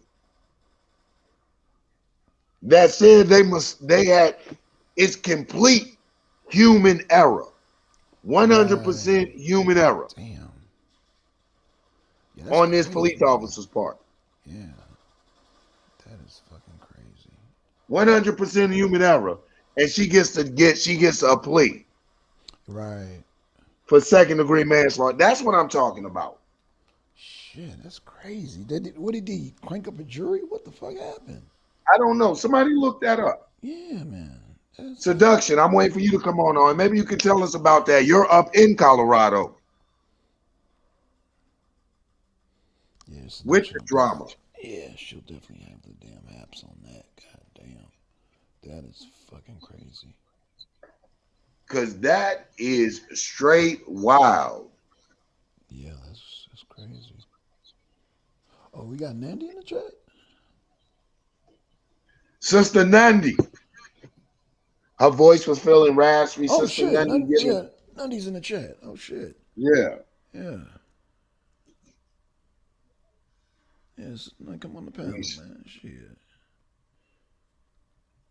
that said they had it's complete human error. 100% human error Damn. Yeah, on this crazy, police bro. officer's part. Yeah. That is fucking crazy. 100% human error. And she gets a plea Right. for second-degree manslaughter. That's what I'm talking about. Shit, that's crazy. What did he crank up a jury? What the fuck happened? I don't know. Somebody look that up. Yeah, man. Seduction. I'm waiting for you to come on. Maybe you can tell us about that. You're up in Colorado. Yeah, with the drama. Yeah, she'll definitely have the damn apps on that. God damn. That is fucking crazy. Because that is straight wild. Yeah, that's crazy. Oh, we got Nandi in the chat? Sister Nandi. Her voice was feeling raspy. Oh, Sister shit. Nandi. Yeah, Nandi's in the chat. Oh, shit. Yeah. Yeah. Yes, come on the panel, man. Shit.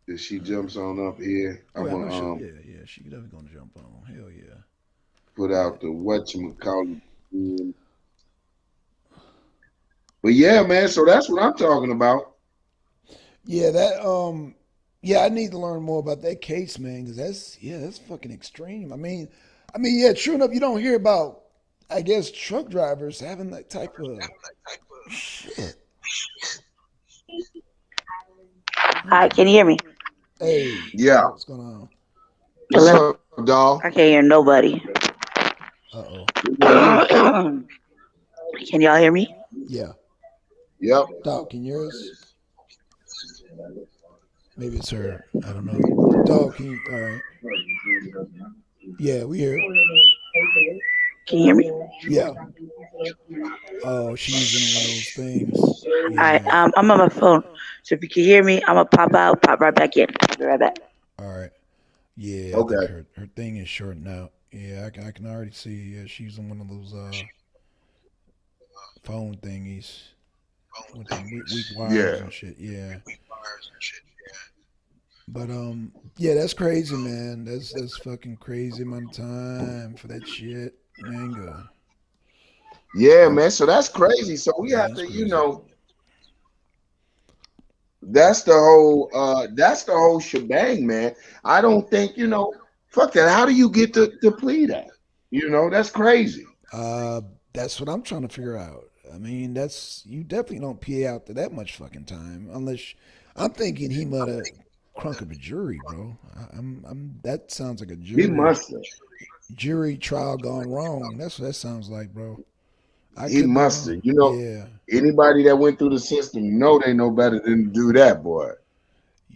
If she jumps on up here, Oh, I'm yeah, gonna yeah, she definitely gonna jump on. Hell yeah. Put out the whatchamacallit. But yeah, man, so that's what I'm talking about. Yeah, that yeah, I need to learn more about that case, man, because that's fucking extreme. I mean, yeah, true enough, you don't hear about, I guess, truck drivers having that type of shit. Hi, can you hear me? Hey, yeah, what's going on? What's up, dog? I can't hear nobody. Uh-oh. Can y'all hear me? Yeah. Yep. Dog, can you hear us? Maybe it's her. I don't know. Dog, can you? All right. Yeah, we hear. Can you hear me? Yeah. Oh, she's in one of those things. All right, I'm on my phone, so if you can hear me, I'm gonna pop out, pop right back in. I'll be right back. All right. Yeah, okay. I think her thing is shorting out. Yeah, I can already see. Yeah, she's on one of those phone thingies with the weak wires and shit. Yeah. But yeah, that's crazy, man. That's fucking crazy amount of time for that shit. Manga. Yeah, man. So that's crazy. So we have to, crazy. that's the whole shebang, man. I don't think, fuck that. How do you get to plead that? That's crazy. That's what I'm trying to figure out. I mean, you definitely don't pay out to that much fucking time unless I'm thinking he might have crunk up a jury, bro. That sounds like a jury. He must have. Jury trial gone wrong. That's what that sounds like, bro. He must have. Yeah. Anybody that went through the system they know better than to do that, boy.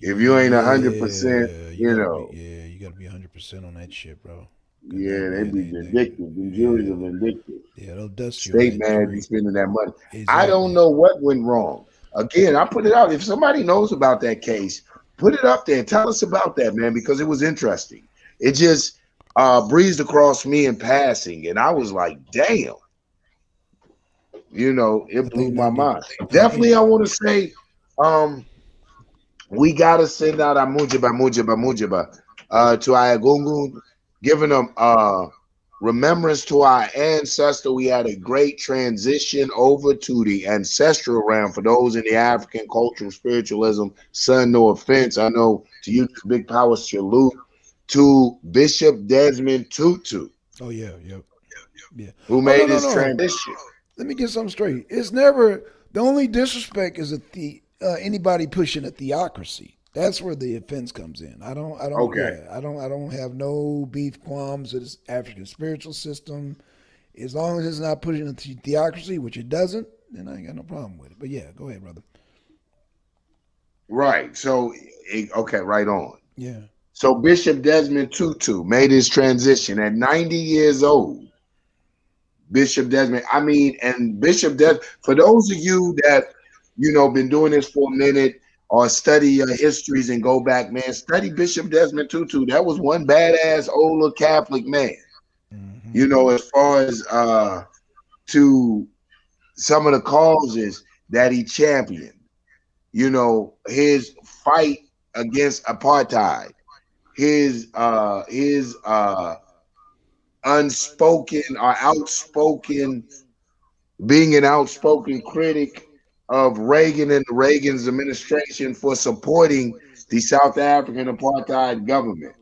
If you ain't 100%, you gotta be 100% on that shit, bro. Yeah, they be vindictive. The juries are vindictive. Yeah, they'll dust you. State man be spending that money. Exactly. I don't know what went wrong. Again, I put it out. If somebody knows about that case, put it up there and tell us about that, man, because it was interesting. It just breezed across me in passing, and I was like, damn. It blew my mind. Definitely, I want to say, we gotta send out a mujiba to Ayagungun, giving them remembrance to our ancestor. We had a great transition over to the ancestral realm for those in the African cultural spiritualism. Son, no offense. I know to you, big power salute to Bishop Desmond Tutu, Oh yeah, yep, yeah. who Oh no, made no, his no. transition. Let me get something straight. It's never the only disrespect is anybody pushing a theocracy. That's where the offense comes in. Okay. I don't have no beef qualms with this African spiritual system. As long as it's not pushing a theocracy, which it doesn't, then I ain't got no problem with it. But yeah, go ahead, brother. Right. So, okay, right on. Yeah. So Bishop Desmond Tutu made his transition at 90 years old. Bishop Desmond, I mean, and Bishop Desmond, for those of you that, been doing this for a minute or study your histories and go back, man, study Bishop Desmond Tutu. That was one badass older Catholic man, Mm-hmm. as far as to some of the causes that he championed, his fight against apartheid, his unspoken or outspoken, being an outspoken critic of Reagan and Reagan's administration for supporting the South African apartheid government.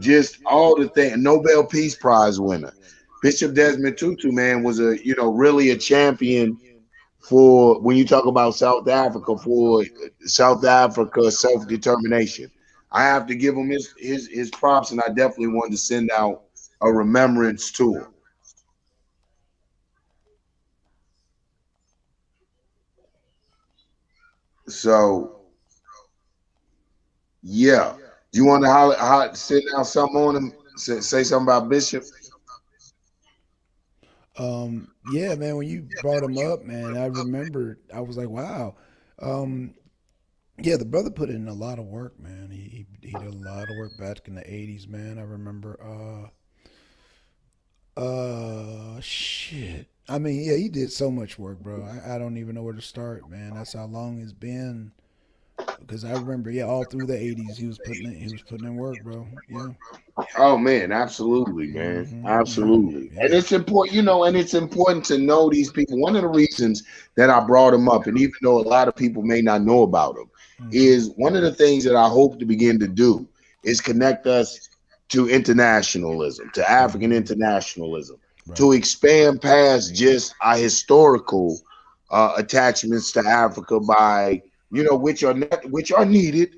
Just all the things. Nobel Peace Prize winner. Bishop Desmond Tutu, man, was really a champion for when you talk about South Africa, for South Africa self-determination. I have to give him his props, and I definitely wanted to send out a remembrance to him. So yeah, you want to send out something on him? Say something about Bishop. Yeah, man. When you brought him up, man, I remember I was like, wow. Um, yeah, the brother put in a lot of work, man. He did a lot of work back in the '80s, man. I remember. Shit. I mean, yeah, he did so much work, bro. I don't even know where to start, man. That's how long it's been. Because I remember, yeah, all through the '80s, he was putting in work, bro. Yeah. Oh man, absolutely, man, absolutely. And Yeah. it's important, and it's important to know these people. One of the reasons that I brought them up, and even though a lot of people may not know about them, Hmm. is one of the things that I hope to begin to do is connect us to internationalism, to African Hmm. internationalism, Right. to expand past just our historical attachments to Africa by, which are needed,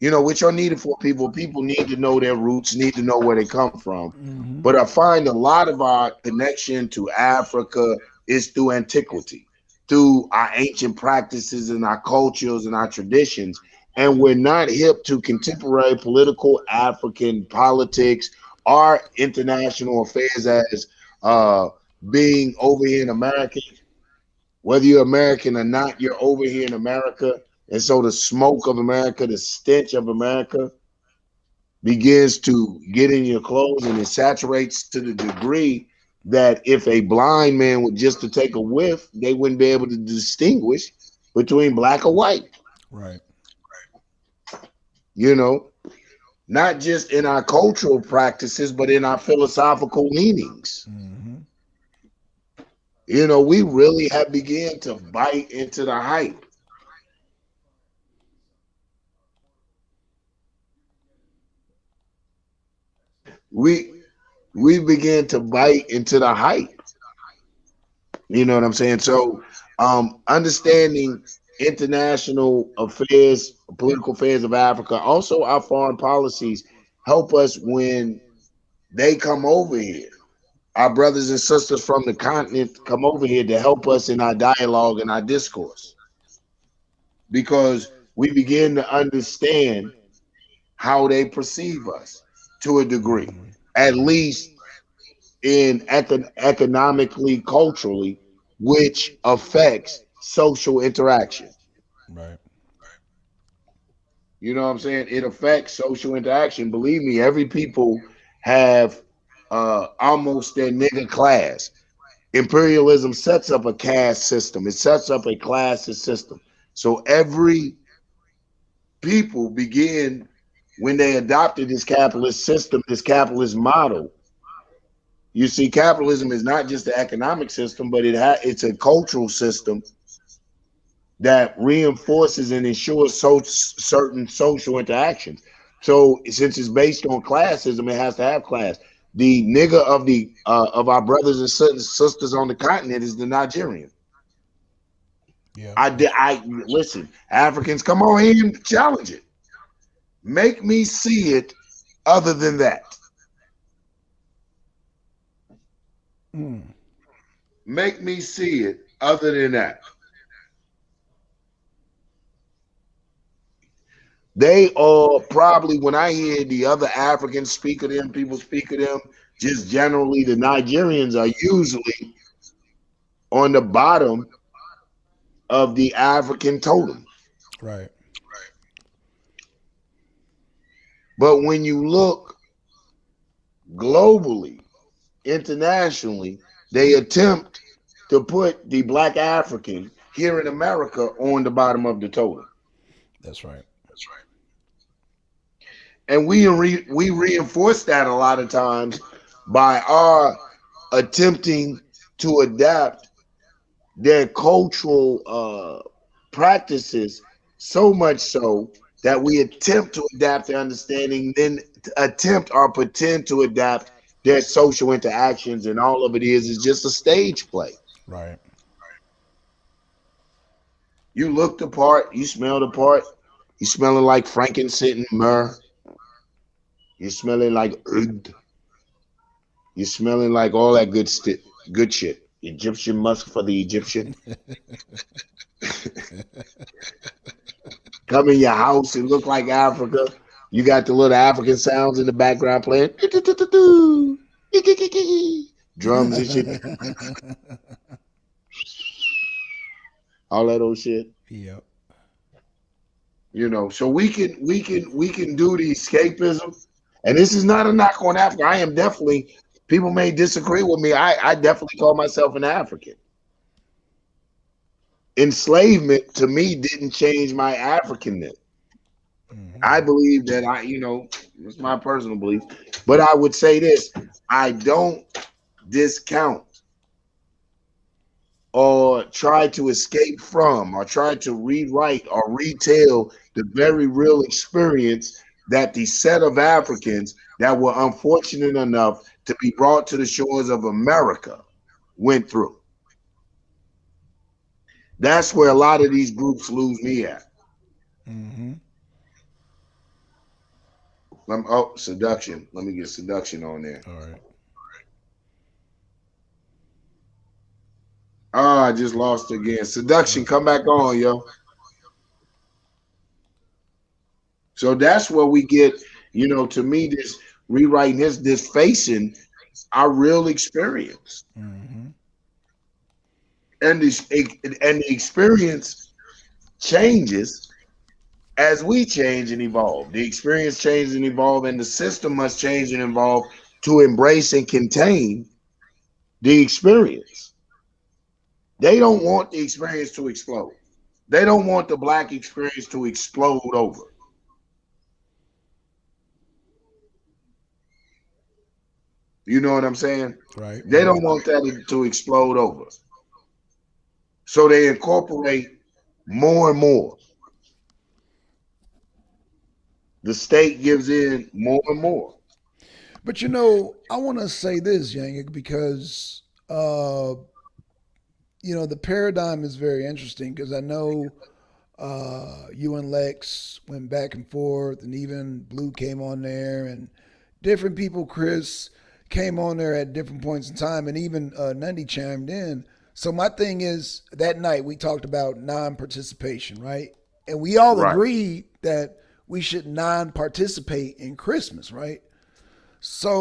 which are needed for people. People need to know their roots, need to know where they come from. Hmm. But I find a lot of our connection to Africa is through antiquity, through our ancient practices and our cultures and our traditions. And we're not hip to contemporary political African politics or international affairs as uh, being over here in America. Whether you're American or not, you're over here in America. And so the smoke of America, the stench of America begins to get in your clothes, and it saturates to the degree that if a blind man would just to take a whiff, they wouldn't be able to distinguish between black or white, Right. you know, not just in our cultural practices, but in our philosophical leanings. Hmm. We really have begun to bite into the hype. We we begin to bite into the hype. You know what I'm saying? So, understanding international affairs, political affairs of Africa, also our foreign policies help us when they come over here. Our brothers and sisters from the continent come over here to help us in our dialogue and our discourse because we begin to understand how they perceive us to a degree, Hmm. at Right. least in economically, culturally, which affects social interaction. Right. You know what I'm saying? It affects social interaction. Believe me, every people have almost their nigger class. Imperialism sets up a caste system. It sets up a classist system. So every people begin when they adopted this capitalist system, this capitalist model. You see, capitalism is not just the economic system, but it's a cultural system that reinforces and ensures certain social interactions. So since it's based on classism, it has to have class. The nigger of our brothers and sisters on the continent is the Nigerian. Yeah. I listen, Africans, come on here and challenge it. Make me see it other than that. Make me see it other than that. They are probably, when I hear the other Africans speak of them, people speak of them, just generally the Nigerians are usually on the bottom of the African totem. Right. But when you look globally, internationally, they attempt to put the black African here in America on the bottom of the totem. That's right. And we reinforce that a lot of times by our attempting to adapt their cultural practices, so much so that we attempt to adapt their understanding, then attempt or pretend to adapt their social interactions, and all of it is just a stage play. Right. You look the part, you smell the part, you smelling like frankincense and myrrh. You're smelling like oud. You're smelling like all that good shit. Egyptian musk for the Egyptian. Come in your house and look like Africa. You got the little African sounds in the background playing. Drums and shit. All that old shit. Yep. You know, so we can do the escapism. And this is not a knock on Africa. I am definitely, people may disagree with me. I definitely call myself an African. Enslavement to me didn't change my Africanness. I believe that it's my personal belief. But I would say this, I don't discount or try to escape from or try to rewrite or retell the very real experience that the set of Africans that were unfortunate enough to be brought to the shores of America went through. That's where a lot of these groups lose me at. Seduction. Let me get seduction on there. All right. Oh, I just lost again. Seduction, come back on, yo. So that's where we get, to me, this rewriting this facing our real experience. And the experience changes as we change and evolve. The experience changes and evolve, and the system must change and evolve to embrace and contain the experience. They don't want the experience to explode. They don't want the black experience to explode over. You know what I'm saying? Right. They don't want that to explode over. So they incorporate more and more. The state gives in more and more. But I want to say this, Yang, because the paradigm is very interesting because I know you and Lex went back and forth, and even Blue came on there, and different people, Chris, came on there at different points in time, and even Nundy chimed in. So my thing is, that night we talked about non-participation, right? And we all agreed that we should non-participate in Christmas, right? So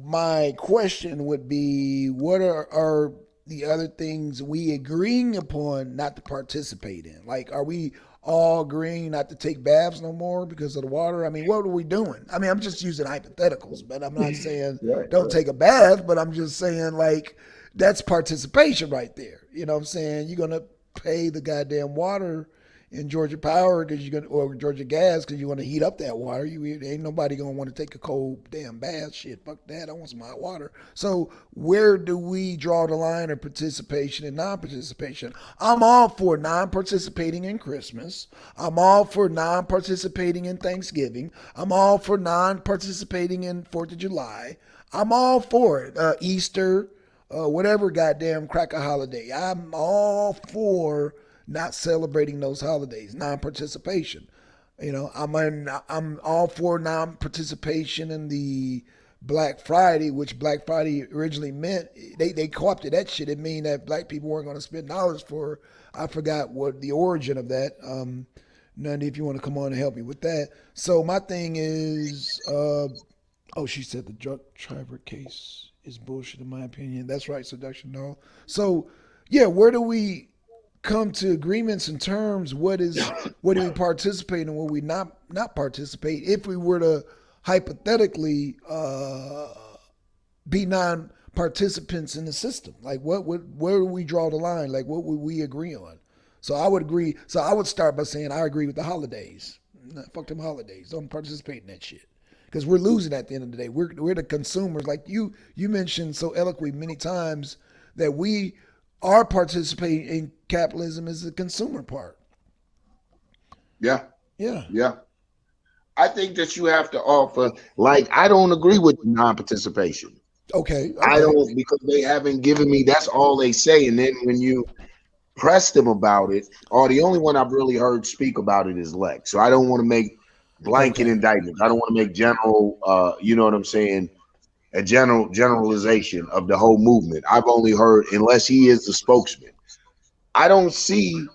my question would be, what are the other things we agreeing upon not to participate in? Like, are we all agreeing not to take baths no more because of the water? I mean, what are we doing? I mean, I'm just using hypotheticals, but I'm not saying don't take a bath, but I'm just saying, like, that's participation right there. You know what I'm saying? You're going to pay the goddamn water in Georgia Power because you're gonna, or Georgia Gas because you want to heat up that water. You ain't nobody gonna want to take a cold damn bath. Shit, fuck that. I want some hot water. So where do we draw the line of participation and non-participation? I'm all for non-participating in Christmas. I'm all for non-participating in Thanksgiving. I'm all for non-participating in 4th of July. I'm all for it. Easter, whatever goddamn cracker holiday. I'm all for not celebrating those holidays, non-participation. I'm all for non-participation in the Black Friday, which Black Friday originally meant. They co-opted that shit. It mean that black people weren't going to spend dollars for. I forgot what the origin of that. Nundy, if you want to come on and help me with that. So my thing is, she said the drug driver case is bullshit in my opinion. That's right, seduction, no. So yeah, where do we come to agreements and terms? What do we participate and what we not participate if we were to hypothetically be non-participants in the system? Like where do we draw the line? Like what would we agree on? So I would agree. So I would start by saying I agree with the holidays. Fuck them holidays. Don't participate in that shit. Because we're losing at the end of the day. We're the consumers. Like you mentioned so eloquently many times that we are participating in capitalism as the consumer part. Yeah. Yeah. Yeah. I think that you have to offer, like, I don't agree with non-participation. Okay. I don't, because they haven't given me, that's all they say. And then when you press them about it, or the only one I've really heard speak about it is Lex. So I don't want to make blanket indictments. I don't want to make general, you know what I'm saying, a generalization of the whole movement. I've only heard, unless he is the spokesman, I don't see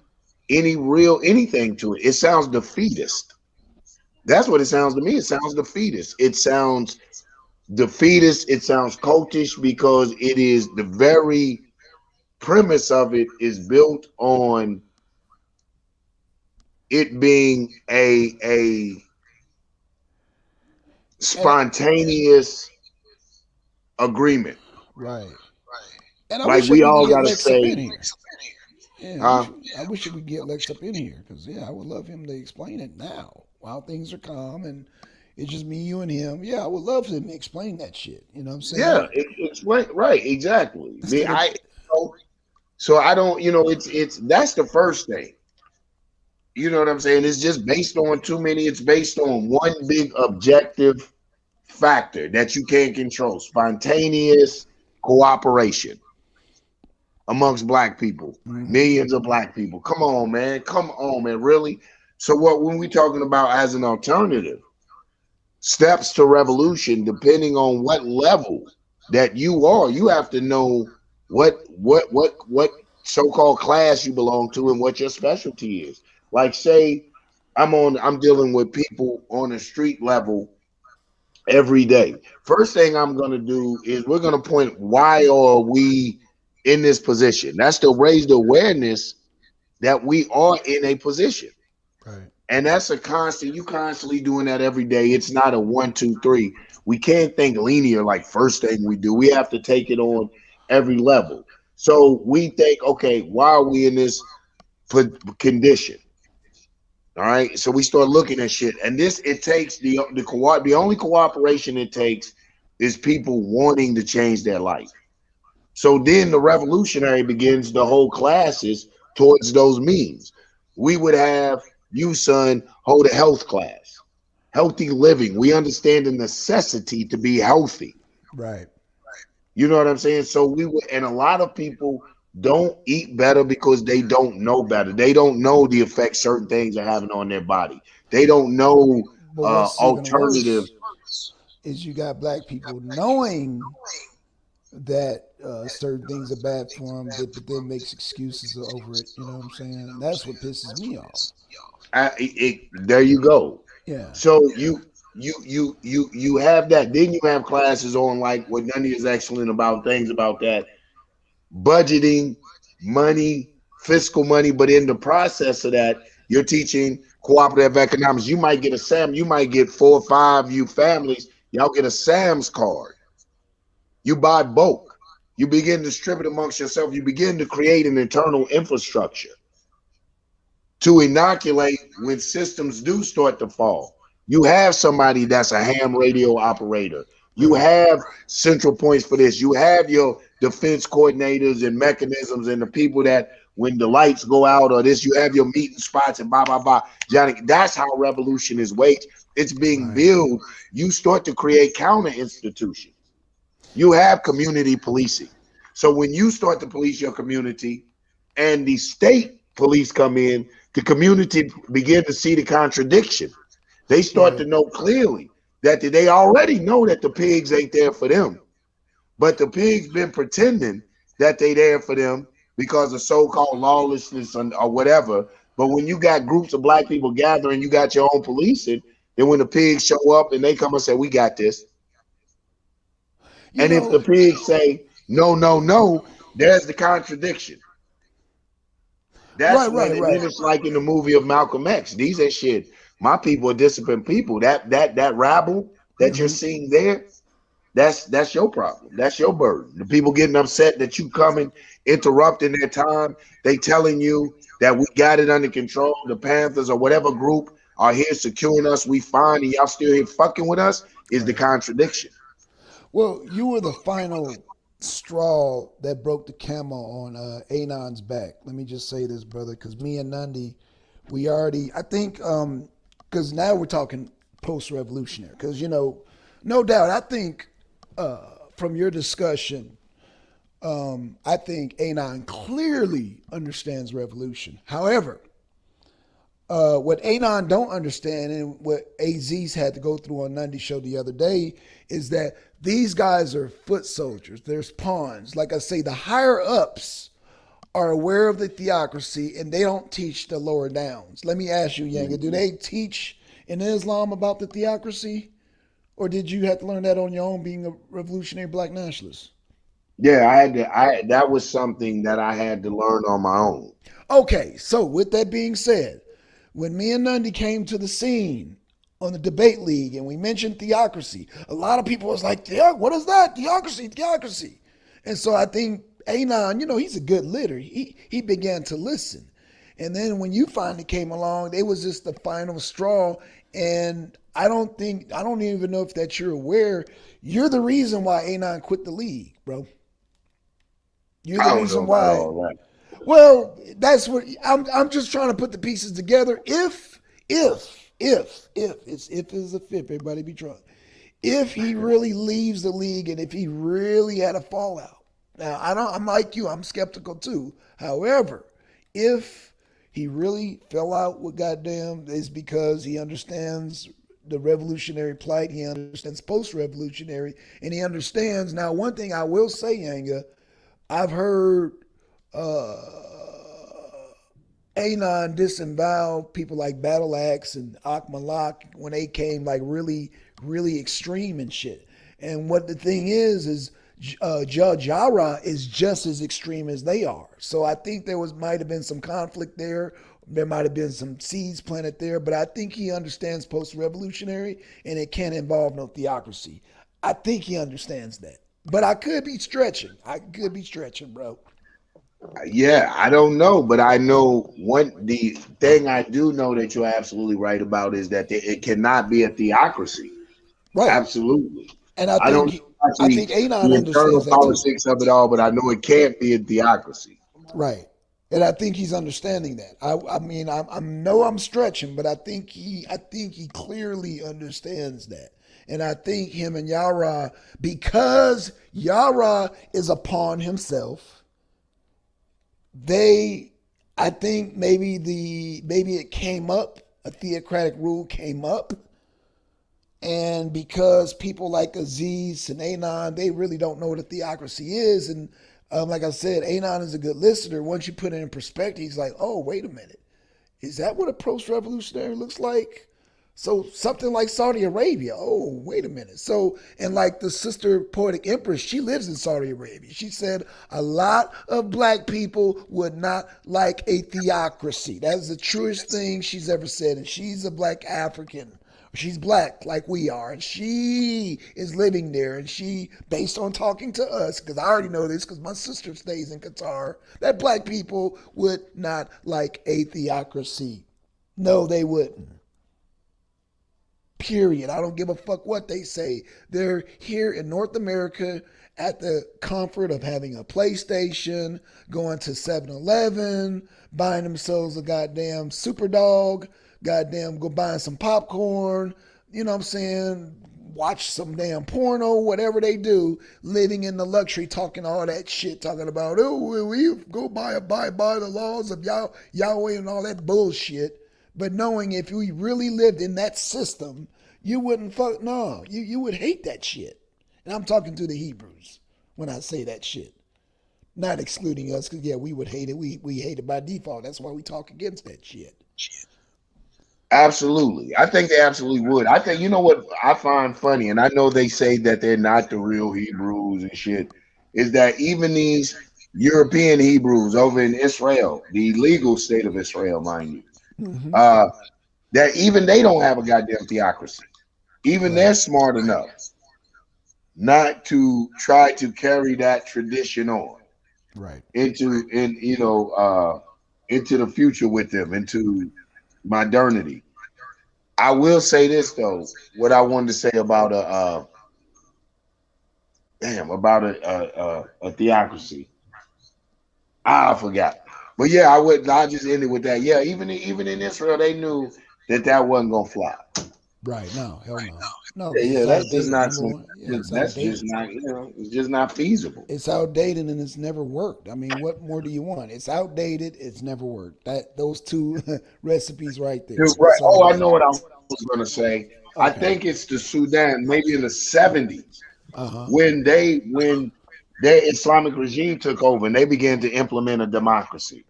any real anything to it. It sounds defeatist. That's what it sounds to me. It sounds defeatist. It sounds defeatist. It sounds cultish because it is the very premise of it is built on it being a spontaneous agreement. Right. And I like wish we all get gotta Lex say, up in here. Yeah, I wish we could get Lex up in here because I would love him to explain it now while things are calm and it's just me, you, and him. Yeah, I would love him to explain that shit. You know what I'm saying? Yeah, explain right, exactly. So I don't, it's that's the first thing. You know what I'm saying? It's just based on too many. It's based on one big objective factor that you can't control: spontaneous cooperation amongst black people, millions of black people. Come on, man. Really? So when we talking about as an alternative, steps to revolution, depending on what level that you are, you have to know what so-called class you belong to and what your specialty is. Like say I'm dealing with people on a street level every day. First thing I'm going to do is we're going to point why are we in this position. That's to raise the awareness that we are in a position. Right. And that's a constant, you constantly doing that every day. It's not a 1, 2, 3. We can't think linear like first thing we do. We have to take it on every level. So we think, okay, why are we in this condition? All right. So we start looking at shit. And it takes the only cooperation it takes is people wanting to change their life. So then the revolutionary begins to hold classes towards those means. We would have you, son, hold a health class, healthy living. We understand the necessity to be healthy. Right. You know what I'm saying? So and a lot of people don't eat better because they don't know better. They don't know the effect certain things are having on their body. They don't know alternative. Is you got black people knowing that certain things are bad for them, but then makes excuses over it. You know what I'm saying? And that's what pisses me off. There you go. Yeah. So you have that. Then you have classes on like what Nundy is excellent about, things about that budgeting, money, fiscal money. But in the process of that, you're teaching cooperative economics. You might get a SAM. You might get 4 or 5 you families. Y'all get a SAM's card. You buy bulk. You begin to distribute amongst yourself. You begin to create an internal infrastructure. to inoculate when systems do start to fall. You have somebody that's a ham radio operator. You Right. have central points for this. You have your defense coordinators and mechanisms and the people that when the lights go out or this, you have your meeting spots and blah blah blah. Johnny, that's how revolution is waged. It's being Right. built. You start to create counter institutions. You have community policing. So when you start to police your community and the state police come in, the community begin to see the contradiction. They start Yeah. to know clearly that they already know that the pigs ain't there for them. But the pigs been pretending that they there for them because of so-called lawlessness or whatever. But when you got groups of black people gathering, you got your own policing. Then when the pigs show up and they come and say, "We got this," You and if the know, pigs say, "No, no, no," there's the contradiction. That's right, when, right, and then right. it's like in the movie of Malcolm X. These are shit. My people are disciplined people. That rabble that you're Hmm. seeing there, that's your problem. That's your burden. The people getting upset that you coming, interrupting their time. They telling you that we got it under control. The Panthers or whatever group are here securing us. We fine, and y'all still here fucking with us. Is the Right. contradiction? Well, you were the final straw that broke the camel on Anon's back. Let me just say this, brother, because me and Nandi, we already, I think, because now we're talking post-revolutionary. Because, no doubt, I think from your discussion, I think Anon clearly understands revolution. However, what Anon don't understand and what AZ's had to go through on Nundy show the other day is that these guys are foot soldiers. There's pawns. Like I say, the higher ups are aware of the theocracy and they don't teach the lower downs. Let me ask you, Yanga, do they teach in Islam about the theocracy? Or did you have to learn that on your own being a revolutionary black nationalist? Yeah, I had to. That was something that I had to learn on my own. Okay, so with that being said, when me and Nundy came to the scene on the debate league and we mentioned theocracy, a lot of people was like, what is that? Theocracy, theocracy. And so I think Anon, he's a good leader. He began to listen. And then when you finally came along, it was just the final straw. And I don't even know if that you're aware, you're the reason why Anon quit the league, bro. You're I the don't know reason about why. all that. Well, that's what I'm just trying to put the pieces together. If it's if is a fifth, everybody be drunk. If he really leaves the league and if he really had a fallout. Now I'm like you, I'm skeptical too. However, if he really fell out with goddamn is because he understands the revolutionary plight, he understands post-revolutionary, and he understands now one thing I will say, Yanga, I've heard uh, Anon disavow people like Battle Axe and Akmalak when they came like really, really extreme and shit. And what the thing is Judge Yara is just as extreme as they are. So I think there might have been some conflict there. There might have been some seeds planted there, but I think he understands post-revolutionary and it can't involve no theocracy. I think he understands that. But I could be stretching. Bro. Yeah, I don't know, but I know the thing I do know that you're absolutely right about is that it cannot be a theocracy. Right. Absolutely. And I I don't think know I actually think Anon the internal understands that too. politics of it all, but I know it can't be a theocracy. Right. And I think he's understanding that. I mean I know I'm stretching, but I think he clearly understands that. And I think him and Yara, because Yara is a pawn himself, they I think maybe it came up, a theocratic rule came up, and because people like Aziz and Anon, they really don't know what a theocracy is. And like I said, Anon is a good listener. Once you put it in perspective, he's like, oh, wait a minute. Is that what a post-revolutionary looks like? So something like Saudi Arabia. Oh, wait a minute. So, and like the sister poetic empress, she lives in Saudi Arabia. She said a lot of black people would not like a theocracy. That is the truest thing she's ever said. And she's a black African She's black like we are, and she is living there. And she, based on talking to us, because I already know this because my sister stays in Qatar, that black people would not like a theocracy. No, they wouldn't. Period. I don't give a fuck what they say. They're here in North America at the comfort of having a PlayStation, going to 7-Eleven, buying themselves a goddamn Super Dog, goddamn go buying some popcorn, you know what I'm saying? Watch some damn porno, whatever they do, living in the luxury, talking all that shit, talking about, oh, we go abide by the laws of Yahweh and all that bullshit. But knowing if we really lived in that system, you wouldn't fuck, no, you would hate that shit. And I'm talking to the Hebrews when I say that shit. Not excluding us, because yeah, we would hate it. We hate it by default. That's why we talk against that shit. Absolutely. I think they absolutely would. I think, you know what I find funny, and I know they say that they're not the real Hebrews and shit, is that even these European Hebrews over in Israel, the legal state of Israel, mind you, Mm-hmm. that even they don't have a goddamn theocracy. Even they're smart enough not to try to carry that tradition on Right. into the future with them, into modernity. I will say this though, what I wanted to say about a theocracy. I forgot. But yeah, I just ended with that. Yeah, even in Israel, they knew that wasn't gonna fly. Right. No, hell no. No, Yeah, because yeah, it's that's just outdated. not Number some. one. Yeah, it's That's just outdated. not. It's just not feasible. It's outdated and it's never worked. I mean, what more do you want? It's outdated. It's never worked. Those two recipes right there. You're right. It's Oh, I outdated. know what I was gonna say. I Okay. think it's the Sudan, maybe in the 70s, Uh huh. when their Islamic regime took over and they began to implement a democracy.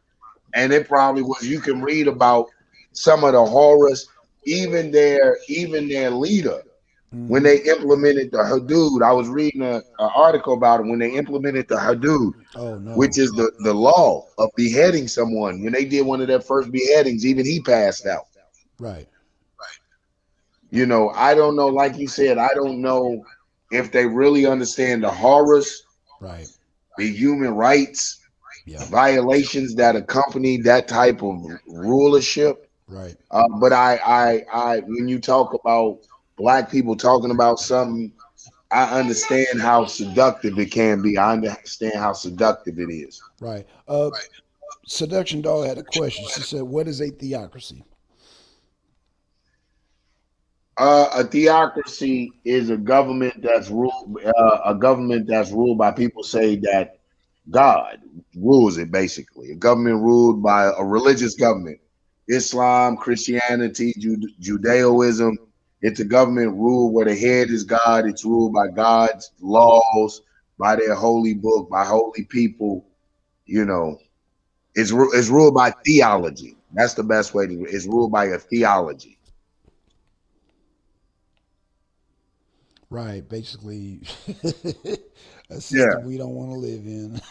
And it probably was, you can read about some of the horrors, even their leader, when Mm-hmm. they implemented the Hudud. I was reading an article about it when they implemented the Hudud, Oh no. which is the law of beheading someone. When they did one of their first beheadings, even he passed out. Right. I don't know, like you said, I don't know if they really understand the horrors, Right. the human rights Yeah. violations that accompany that type of rulership. Right. But when you talk about black people talking about something, I understand how seductive it can be. I understand how seductive it is. Right. Seduction Doll had a question. She said, "What is a theocracy?" A theocracy is a government that's ruled by people say that God rules it, basically. A government ruled by a religious government. Islam, Christianity, Judaism. It's a government ruled where the head is God. It's ruled by God's laws, by their holy book, by holy people. You know, it's ruled by theology. That's the best way to. It's ruled by a theology. Right. Basically, a Yeah, system we don't want to live in.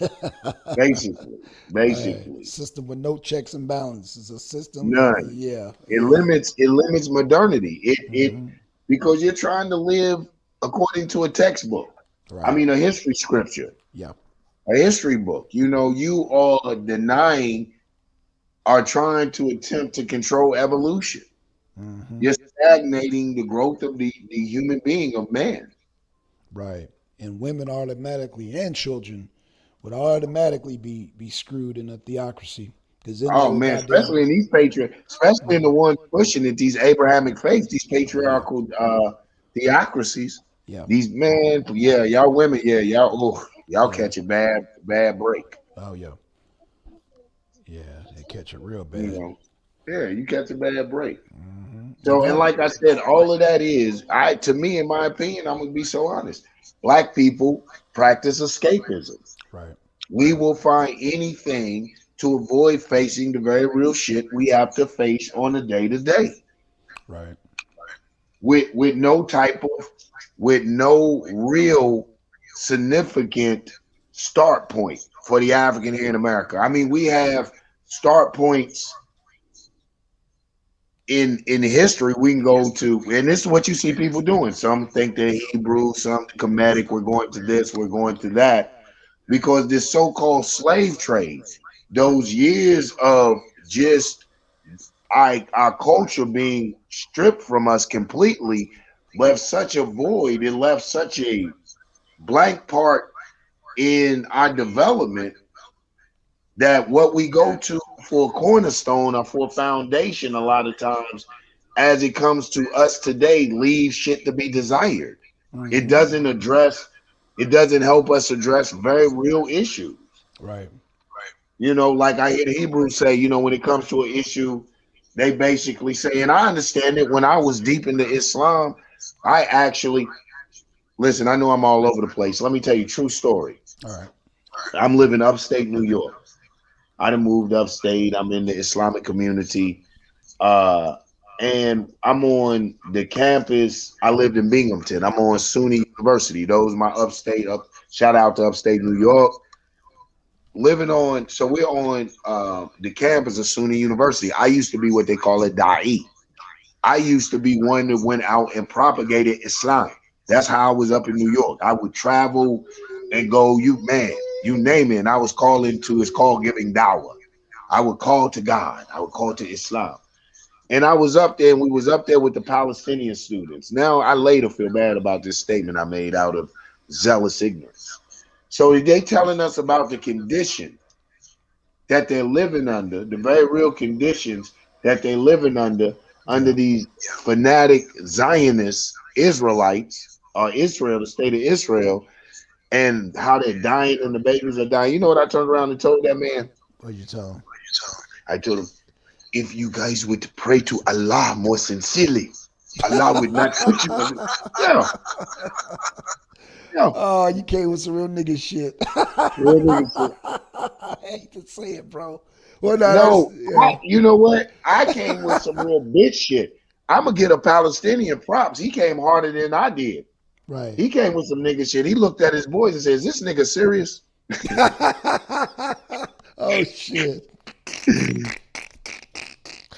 basically, Right. basically, System with no checks and balances. A system. none. Yeah. It Yeah. limits it limits modernity. It Mm-hmm. because you're trying to live according to a textbook. I Right. mean, a history scripture, Yeah. a history book. You all are trying to attempt to control evolution. Mm-hmm. You're stagnating the growth of the human being of man. Right. And women automatically and children would automatically be screwed in a theocracy because then they Oh would man, goddamn. especially in these especially in the ones pushing it, these Abrahamic faiths, these Oh yeah. patriarchal theocracies. Yeah. These men, yeah, y'all women, yeah, y'all Yeah. catch a bad break. Oh yeah. Yeah. They catch it real You bad. know, yeah, you catch a bad break. Mm-hmm. And So, and God. like I said, all of that is, to me, in my opinion, I'm gonna be so honest. Black people practice escapism. Right. We will find anything to avoid facing the very real shit we have to face on a day to day, Right. with no real significant start point for the African here in America. I mean, we have start points in history, we can go to, and this is what you see people doing. Some think they're Hebrew, some Kemetic. We're going to this, we're going to that, because this so-called slave trade, those years of just our culture being stripped from us completely, left such a void. It left such a blank part in our development that what we go to for a cornerstone or for a foundation, a lot of times, as it comes to us today, leaves shit to be desired. It doesn't address, it doesn't help us address very real issues. Right. You know, like I hear the Hebrews say, you know, when it comes to an issue, they basically say, and I understand it, when I was deep into Islam, I actually, listen, I know I'm all over the place. Let me tell you a true story. All right. I'm living upstate New York. I done moved upstate. I'm in the Islamic community. And I'm on the campus. I lived in Binghamton. I'm on SUNY University. Those are my upstate shout out to upstate New York. Living on, so we're on the campus of SUNY University. I used to be what they call a da'i. I used to be one that went out and propagated Islam. That's how I was up in New York. I would travel and go, you name it. And I was calling to, it's called giving dawah. I would call to God. I would call to Islam. And I was up there, and we was up there with the Palestinian students. Now, I later feel bad about this statement I made out of zealous ignorance. So they telling us about the condition that they're living under, the very real conditions that they're living under these fanatic Zionist Israelites, or Israel, the state of Israel, and how they're dying and the babies are dying. You know what I turned around and told that man? What'd you tell him? I told him, if you guys would pray to Allah more sincerely, Allah would not put you in. Yeah. Yeah. Oh, you came with some real nigga shit. Real nigga shit. I hate to say it, bro. Well, no, you know what? I came with some real bitch shit. I'm gonna get a Palestinian props. He came harder than I did. Right. He came with some nigga shit. He looked at his boys and said, "Is this nigga serious?" Oh shit.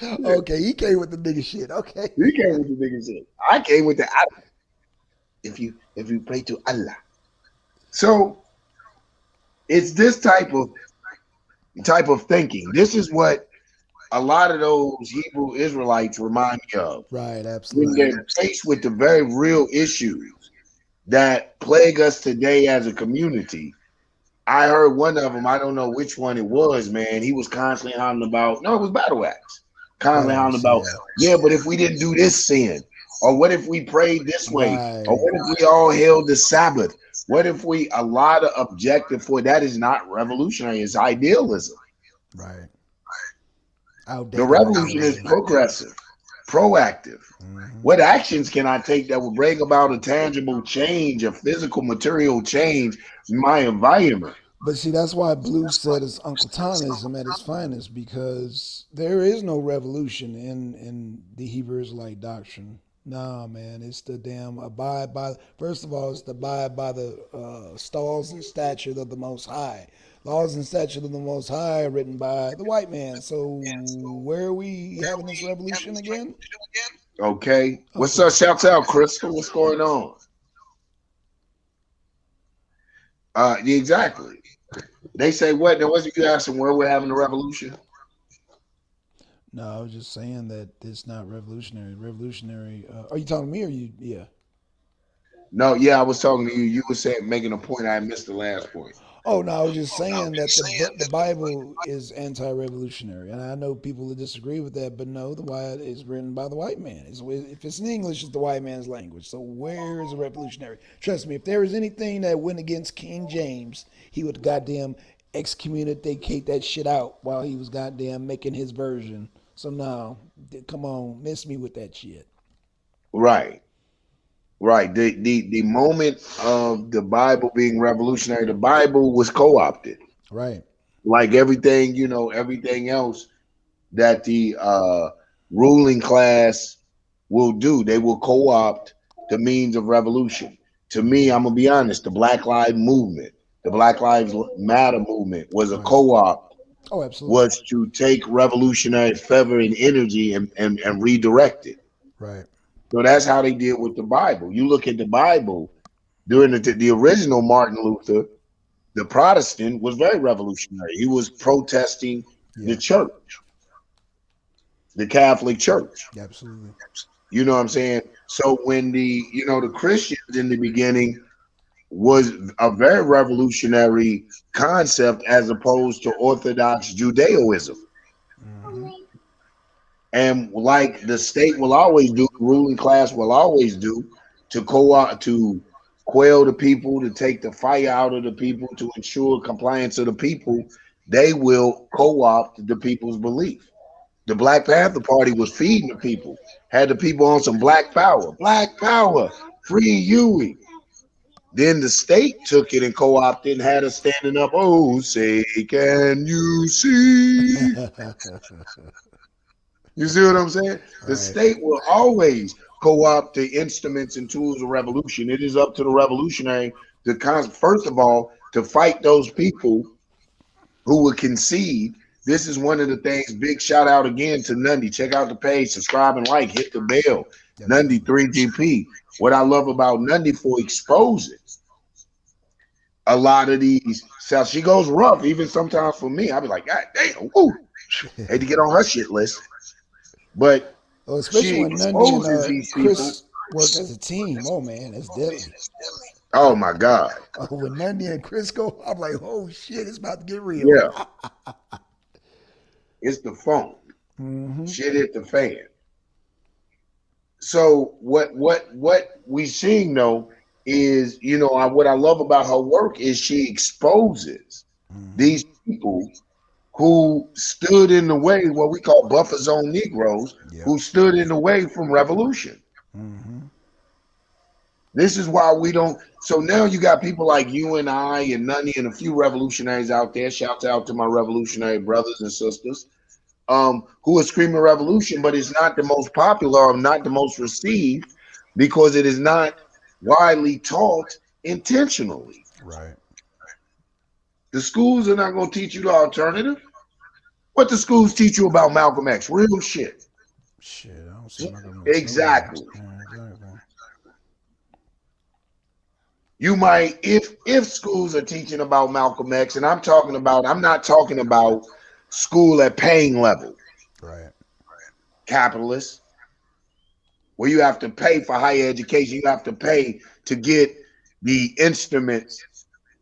Okay, he came with the nigga shit. Okay. He came with the nigga shit. I came with the Allah. If you pray to Allah. So it's this type of thinking. This is what a lot of those Hebrew Israelites remind me of. Right, absolutely. When they're faced with the very real issues that plague us today as a community. I heard one of them, I don't know which one it was, man. He was constantly hollering about, no, it was Battle Axe. Constantly hollering about, yeah, but if we didn't do this sin, or what if we prayed this way, or what if we all held the Sabbath? What if a lot of objective for that is not revolutionary, it's idealism. Right. The revolution is progressive, proactive. What actions can I take that will bring about a tangible change, a physical, material change in my environment? But see, that's why Blue said it's Uncle Tomism at its finest, because there is no revolution in the Hebrew Israelite doctrine. Nah, man, it's the damn abide by. First of all, it's the abide by the laws and statutes of the Most High. Laws and statutes of the Most High written by the white man. So where are we having this revolution again? Okay. What's up? Shouts out, Crystal. What's going on? Exactly. They say what? Now, wasn't you asking where we're having the revolution? No, I was just saying that it's not revolutionary. Revolutionary. Are you talking to me or you? Yeah. No, yeah, I was talking to you. You were saying, making a point. I missed the last point. Oh, no, I was just saying that the Bible is anti-revolutionary. And I know people that disagree with that, but no, the white is written by the white man. If it's in English, it's the white man's language. So where is the revolutionary? Trust me, if there was anything that went against King James, he would goddamn excommunicate that shit out while he was goddamn making his version. So no, come on, miss me with that shit. Right. Right. The moment of the Bible being revolutionary, the Bible was co-opted. Right. Like everything, everything else that the ruling class will do, they will co-opt the means of revolution. To me, I'm gonna be honest, the Black Lives Matter movement was a co-op Oh, absolutely. was to take revolutionary fervor and energy and redirect it. Right. So that's how they did with the Bible. You look at the Bible during the original Martin Luther, the Protestant was very revolutionary. He was protesting the Yeah. church, the Catholic Church. Absolutely. You know what I'm saying? So when the Christians in the beginning was a very revolutionary concept as opposed to Orthodox Judaism. Mm-hmm. And like the state will always do, the ruling class will always do, to to quail the people, to take the fire out of the people, to ensure compliance of the people, they will co-opt the people's belief. The Black Panther Party was feeding the people, had the people on some black power, free Huey. Then the state took it and co-opted and had us standing up. Oh, say, can you see? You see what I'm saying? The Right. state will always co-opt the instruments and tools of revolution. It is up to the revolutionary to first of all to fight those people who would concede. This is one of the things. Big shout out again to Nundy. Check out the page, subscribe and like, hit the bell. Nundy Absolutely. 3GP. What I love about Nundy for exposing a lot of these. So she goes rough, even sometimes for me. I'll be like, God damn, woo. Hate to get on her shit list. But Oh, especially she when Nundy and exposes these people. Chris work as a team. Oh man, that's deadly. Oh my God. Oh, when Nundy and Chris go, I'm like, oh shit, it's about to get real. Yeah. It's the phone. Mm-hmm. Shit hit the fan. So what we seeing though is, what I love about her work is she exposes these people who stood in the way, what we call buffer zone Negroes, Yep. who stood in the way from revolution. Mm-hmm. This is why we don't. So now you got people like you and I and Nunny and a few revolutionaries out there. Shout out to my revolutionary brothers and sisters, who are screaming revolution, but it's not the most popular or not the most received because it is not widely taught intentionally. Right. The schools are not going to teach you the alternative. What the schools teach you about Malcolm X? Real shit. Shit, I don't see nothing. Exactly. Yeah, exactly. You might, if schools are teaching about Malcolm X, and I'm not talking about school at paying level, Right. capitalist, where you have to pay for higher education, you have to pay to get the instruments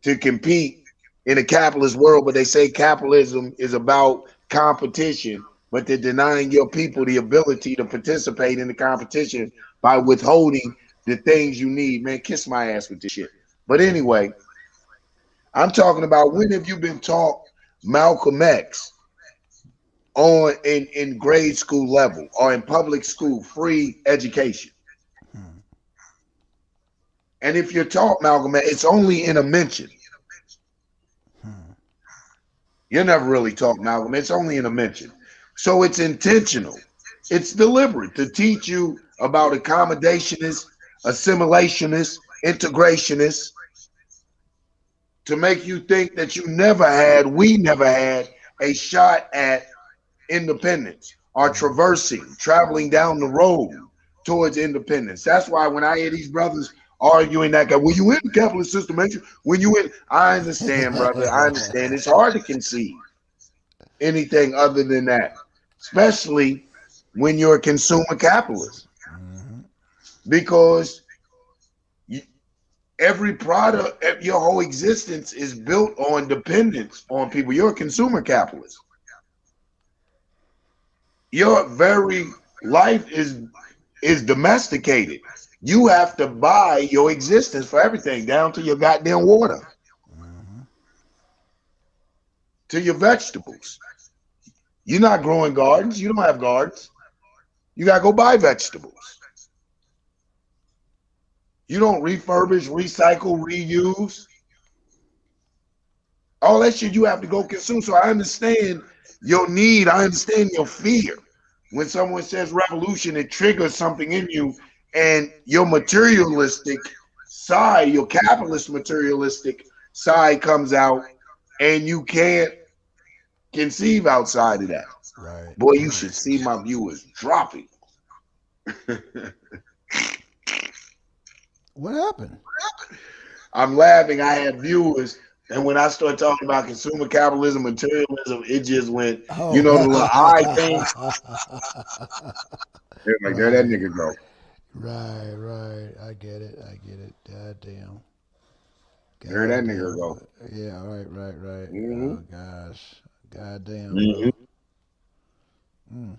to compete in a capitalist world, but they say capitalism is about competition, but they're denying your people the ability to participate in the competition by withholding the things you need. Man, kiss my ass with this shit. But anyway, I'm talking about, when have you been taught Malcolm X in grade school level or in public school, free education? And if you're taught Malcolm X, it's only in a mention. You're never really taught Malcolm. It's only in a mention. So it's intentional. It's deliberate to teach you about accommodationists, assimilationists, integrationists, to make you think that we never had a shot at independence or traveling down the road towards independence. That's why when I hear these brothers arguing that guy, well, you in the capitalist system, ain't you? I understand, brother. I understand. It's hard to conceive anything other than that, especially when you're a consumer capitalist, because every product, your whole existence is built on dependence on people. You're a consumer capitalist. Your very life is domesticated. You have to buy your existence for everything, down to your goddamn water, to your vegetables. You're not growing gardens. You don't have gardens. You got to go buy vegetables. You don't refurbish, recycle, reuse. All that shit you have to go consume. So I understand your need. I understand your fear. When someone says revolution, it triggers something in you, and your materialistic side, your capitalist materialistic side comes out, and you can't conceive outside of that. Right. Boy, you should see my viewers dropping. What happened? I'm laughing. I have viewers, and when I start talking about consumer capitalism, materialism, it just went, Oh. you know, the little eye thing. They're like, there that Right. nigga go. Right. I get it. God damn. There that nigga Damn. go. Yeah, right. hmm Oh gosh. God damn, hmm bro. Mm.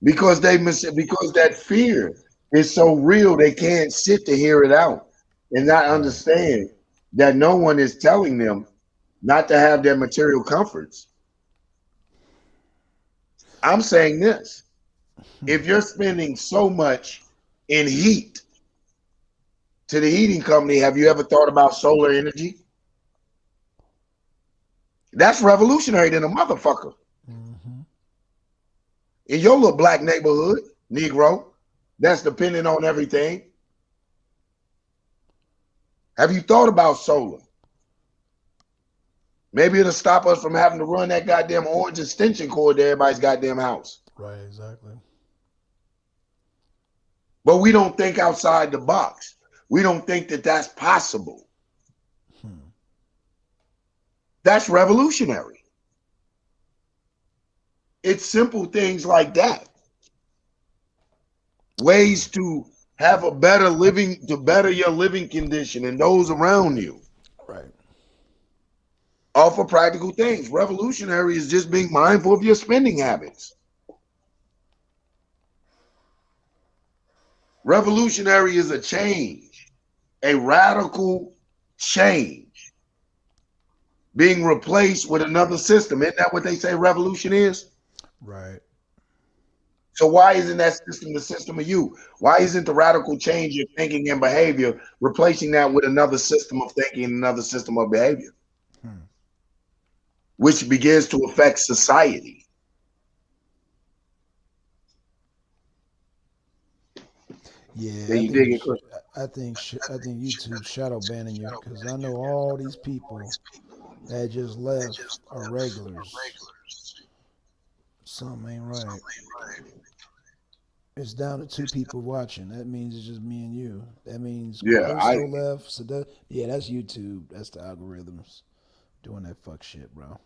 Because because that fear is so real, they can't sit to hear it out and not Right. understand that no one is telling them not to have their material comforts. I'm saying this. If you're spending so much in heat to the heating company, have you ever thought about solar energy? That's revolutionary than a motherfucker. Mm-hmm. In your little black neighborhood, Negro, that's dependent on everything. Have you thought about solar? Maybe it'll stop us from having to run that goddamn orange extension cord to everybody's goddamn house. Right, exactly. But we don't think outside the box. We don't think that that's possible. That's revolutionary. It's simple things like that. Ways to have a better living, to better your living condition and those around you. Right. All for practical things. Revolutionary is just being mindful of your spending habits. Revolutionary is a change, a radical change being replaced with another system. Isn't that what they say revolution is? Right. So why isn't that system the system of you? Why isn't the radical change of thinking and behavior replacing that with another system of thinking and another system of behavior, which begins to affect society? Yeah, Can you dig it, Chris? I think YouTube shadow banning you because I know all these people that just left are regulars. Something ain't right. It's down to 2 people watching. That means it's just me and you. That means Yeah, Corso left. So yeah, that's YouTube. That's the algorithms doing that fuck shit, bro.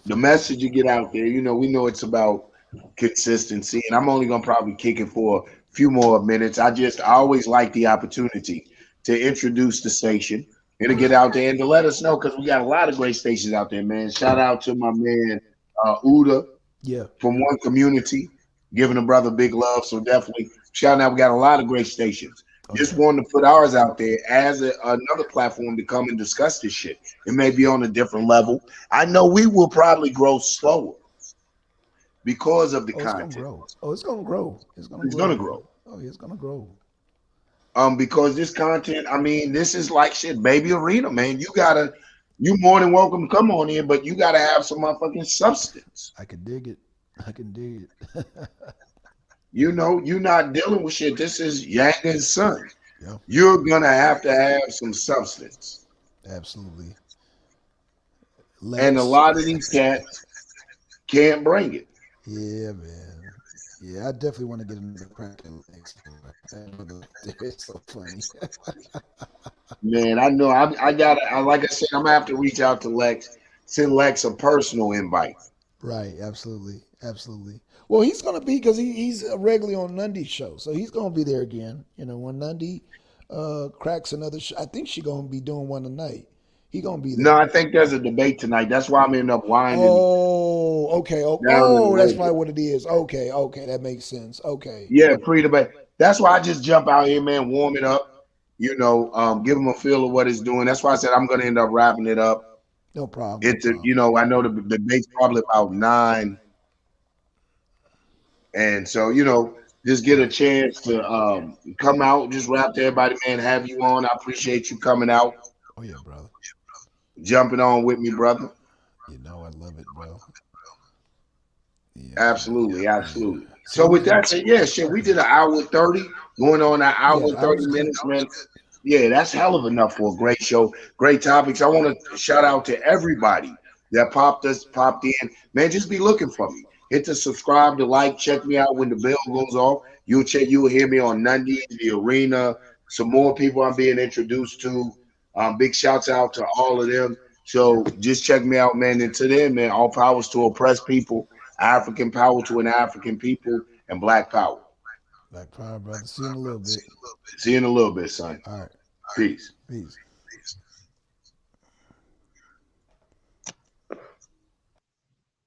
The message you get out there, you know, we know it's about consistency, and I'm only gonna probably kick it for a few more minutes. I always like the opportunity to introduce the station and to get out there and to let us know, because we got a lot of great stations out there, man. Shout out to my man Uda from One Community, giving a brother big love. So definitely shout out. We got a lot of great stations. Just wanted to put ours out there as another platform to come and discuss this shit. It may be on a different level. I know we will probably grow slower because of the content. It's gonna grow. It's gonna grow. Oh, it's gonna grow. Because this content, I mean, this is like shit, baby arena, man. You more than welcome to come on in, but you gotta have some motherfucking substance. I can dig it. You know, you're not dealing with shit. This is Yang and Son. Yeah. You're gonna have to have some substance. Absolutely. And a lot of these cats can't bring it. Yeah, man. Yeah, I definitely want to get into the crack at Lex. It's so funny. Man, I know. I got. Like I said, I'm gonna have to reach out to Lex, send Lex a personal invite. Right. Absolutely. Well, he's gonna be because he's regularly on Nundy's show, so he's gonna be there again. You know, when Nundy cracks another show, I think she's gonna be doing one tonight. He gonna be there. No, I think there's a debate tonight. That's why I'm ending up winding. Oh, okay. That's probably what it is. Okay, that makes sense. Okay. Yeah, pre-debate. That's why I just jump out here, man, warm it up. You know, give them a feel of what it's doing. That's why I said I'm gonna end up wrapping it up. No problem. You know, I know the debate's probably about 9. And so, you know, just get a chance to come out, just rap to everybody, man, have you on. I appreciate you coming out. Oh, yeah, brother. Jumping on with me, brother. You know I love it, bro. Yeah, absolutely. So with that said, yeah, shit, we did an hour 30, going on an hour 30 minutes, man. Yeah, that's hell of enough for a great show. Great topics. I want to shout out to everybody that popped in. Man, just be looking for me. Hit the subscribe, the like, check me out when the bell goes off. You'll hear me on Nundy, the arena, some more people I'm being introduced to. Big shouts out to all of them. So just check me out, man. And to them, man, all powers to oppressed people, African power to an African people, and black power. Black Power, brother. See you in a little bit. See you in a little bit, son. All right. Peace. Peace.